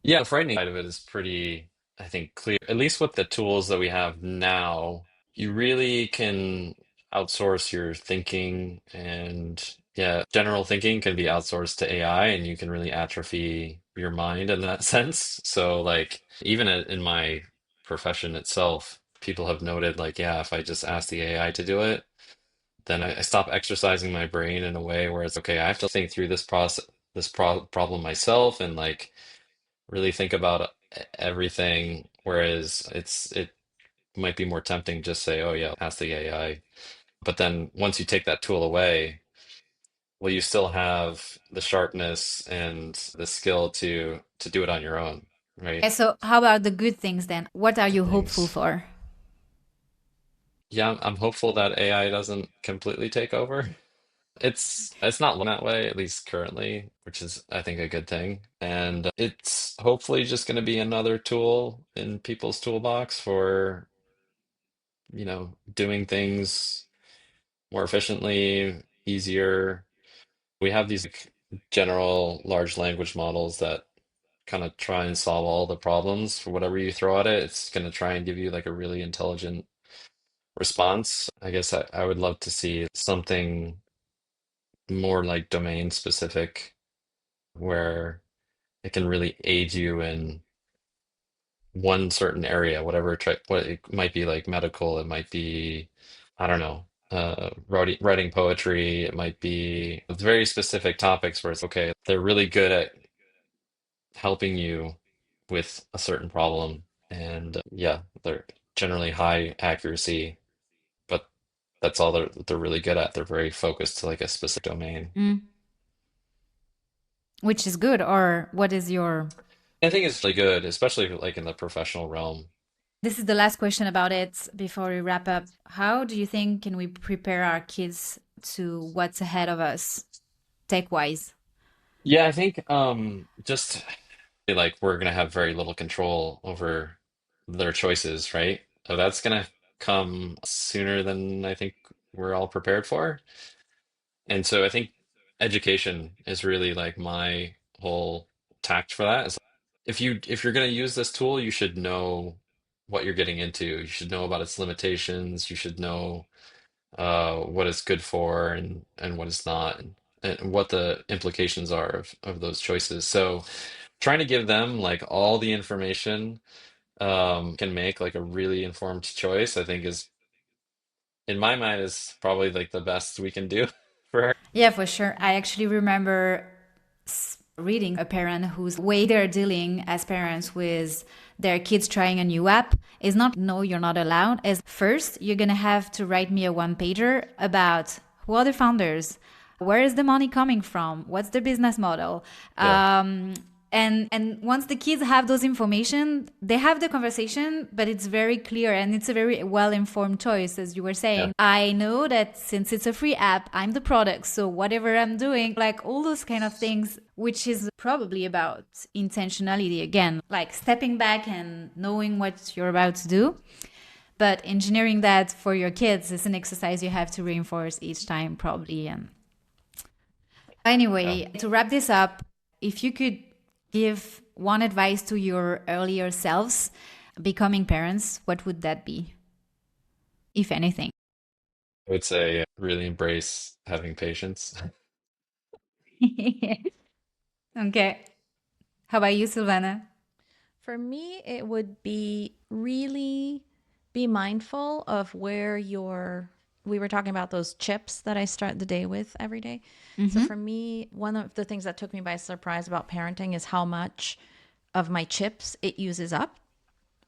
Yeah, the frightening side of it is pretty, I think, clear. At least with the tools that we have now, you really can outsource your thinking, and yeah, general thinking can be outsourced to AI, and you can really atrophy your mind in that sense. So, like, even in my profession itself, people have noted, like, yeah, if I just ask the AI to do it, then I stop exercising my brain in a way where it's okay, I have to think through problem myself, and like really think about everything. Whereas it might be more tempting to just say, oh yeah, ask the AI. But then once you take that tool away, well, you still have the sharpness and the skill to do it on your own, right? Okay, so how about the good things then? What are Good you hopeful things. for? Yeah, I'm hopeful that AI doesn't completely take over. It's not that way, at least currently, which is I think a good thing. And it's hopefully just going to be another tool in people's toolbox for, doing things more efficiently, easier. We have these like, general large language models that kind of try and solve all the problems for whatever you throw at it. It's going to try and give you like a really intelligent response. I guess I would love to see something more like domain specific where it can really aid you in one certain area, what it might be, like medical, it might be, I don't know, writing poetry, it might be very specific topics where it's okay, they're really good at helping you with a certain problem. And yeah, they're generally high accuracy, but that's all they're really good at. They're very focused to like a specific domain. Mm. Which is good, or what is your. I think it's really good, especially like in the professional realm. This is the last question about it before we wrap up. How do you think can we prepare our kids to what's ahead of us tech wise? Yeah, I think just like we're gonna have very little control over their choices, right? So that's gonna come sooner than I think we're all prepared for. And so I think education is really like my whole tact for that. Is if you're gonna use this tool, you should know what you're getting into. You should know about its limitations. You should know what it's good for and what it's not, and what the implications are of those choices. So trying to give them like all the information can make like a really informed choice, I think is in my mind is probably like the best we can do for her. Yeah, for sure. I actually remember reading a parent whose way they're dealing as parents with their kids trying a new app is not no, you're not allowed. Is first, you're going to have to write me a one pager about who are the founders, where is the money coming from, what's the business model. Yeah. And once the kids have those information, they have the conversation, but it's very clear and it's a very well informed choice, as you were Yeah. saying. I know that since it's a free app, I'm the product, so whatever I'm doing, like all those kind of things, which is probably about intentionality again, like stepping back and knowing what you're about to do. But engineering that for your kids is an exercise you have to reinforce each time, probably. And Yeah. anyway, to wrap this up, if you could give one advice to your earlier selves becoming parents, what would that be, if anything? I would say really embrace having patience. Okay. How about you, Sylvana? For me, it would be really be mindful of where your we were talking about those chips that I start the day with every day. So Mm-hmm. for me, one of the things that took me by surprise about parenting is how much of my chips it uses up,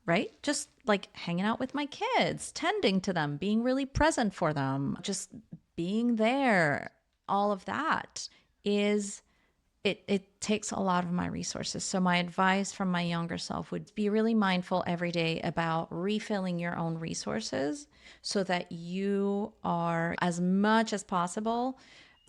right? Just like hanging out with my kids, tending to them, being really present for them, just being there. All of that is it takes a lot of my resources. So my advice from my younger self would be really mindful every day about refilling your own resources so that you are as much as possible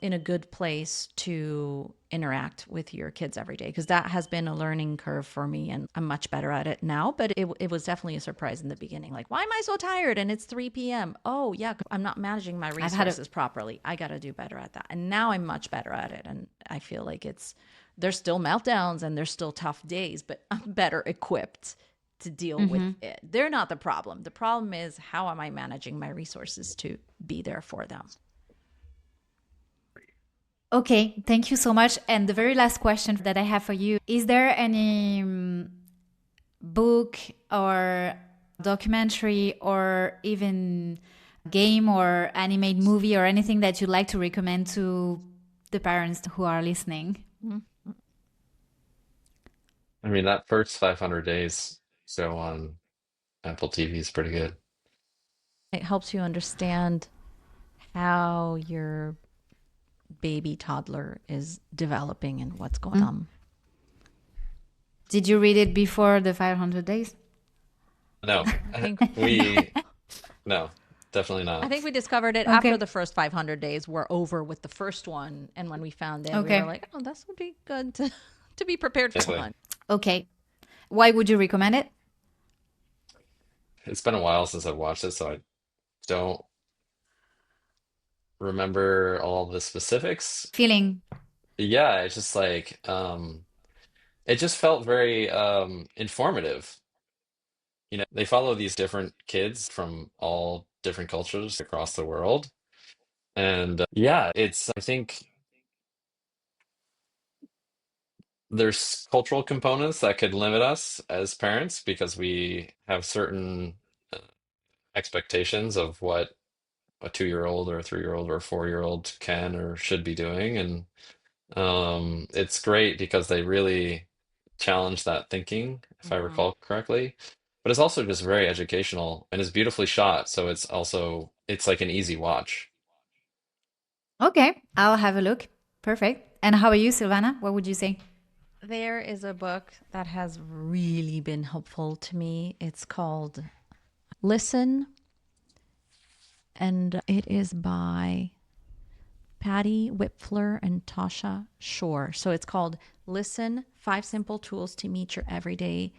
in a good place to interact with your kids every day, because that has been a learning curve for me and I'm much better at it now, but it was definitely a surprise in the beginning, like, why am I so tired and it's 3 p.m.? Oh yeah, I'm not managing my I've had a resources properly. I got to do better at that, and now I'm much better at it, and I feel like there's still meltdowns and there's still tough days, but I'm better equipped to deal with it. They're not the problem. The problem is, how am I managing my resources to be there for them? Okay, thank you so much. And the very last question that I have for you, is there any book or documentary or even game or animated movie or anything that you'd like to recommend to the parents who are listening? I mean, that first 500 days show on Apple TV is pretty good. It helps you understand how your baby toddler is developing and what's going on. Did you read it before the 500 days? No, I think we, no, definitely I not. think we discovered it after Okay. the first 500 days were over with the first one, and when we found it, we were Okay. like, "Oh, this would be good to to be prepared for Exactly. one." Okay. Why would you recommend it? It's been a while since I've watched it, so I don't remember all the specifics. Feeling. Yeah, it's just like, it just felt very informative. They follow these different kids from all different cultures across the world. And yeah, I think there's cultural components that could limit us as parents because we have certain uh, expectations of what a 2-year-old or a 3-year-old or a 4-year-old can or should be doing. And it's great because they really challenge that thinking, if I Mhm. recall correctly. But it's also just very educational and it's beautifully shot. So it's like an easy watch. Okay, I'll have a look. Perfect. And how are you, Sylvana? What would you say? There is a book that has really been helpful to me. It's called Listen, and it is by Patty Whipfler and Tasha Shore. So it's called Listen, 5 Simple Tools to Meet Your Everyday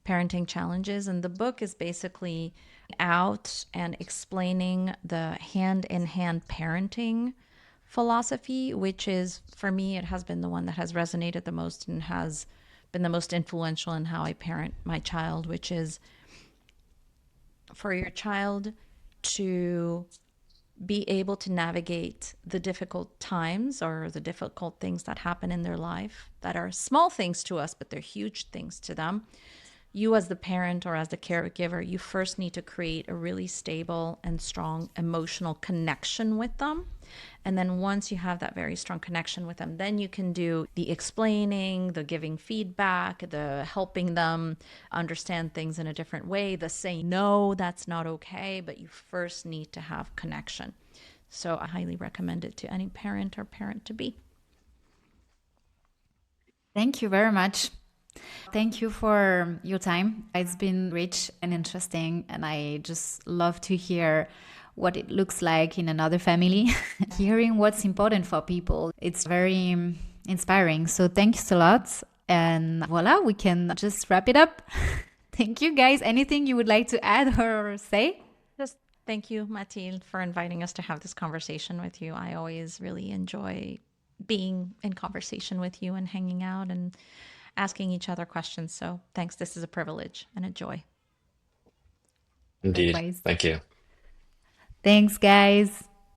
Parenting Challenges. And the book is basically out and explaining the hand in hand parenting philosophy, which is, for me, it has been the one that has resonated the most and has been the most influential in how I parent my child, which is for your child to be able to navigate the difficult times or the difficult things that happen in their life that are small things to us, but they're huge things to them. You, as the parent or as the caregiver, you first need to create a really stable and strong emotional connection with them. And then once you have that very strong connection with them, then you can do the explaining, the giving feedback, the helping them understand things in a different way, the saying, no, that's not okay. But you first need to have connection. So I highly recommend it to any parent or parent to be. Thank you very much. Thank you for your time. It's been rich and interesting, and I just love to hear what it looks like in another family, hearing what's important for people. It's very inspiring. So, thanks a lot. And voila, we can just wrap it up. Thank you, guys. Anything you would like to add or say? Just thank you, Mathilde, for inviting us to have this conversation with you. I always really enjoy being in conversation with you and hanging out and asking each other questions. So thanks. This is a privilege and a joy. Indeed. Likewise. Thank you. Thanks, guys.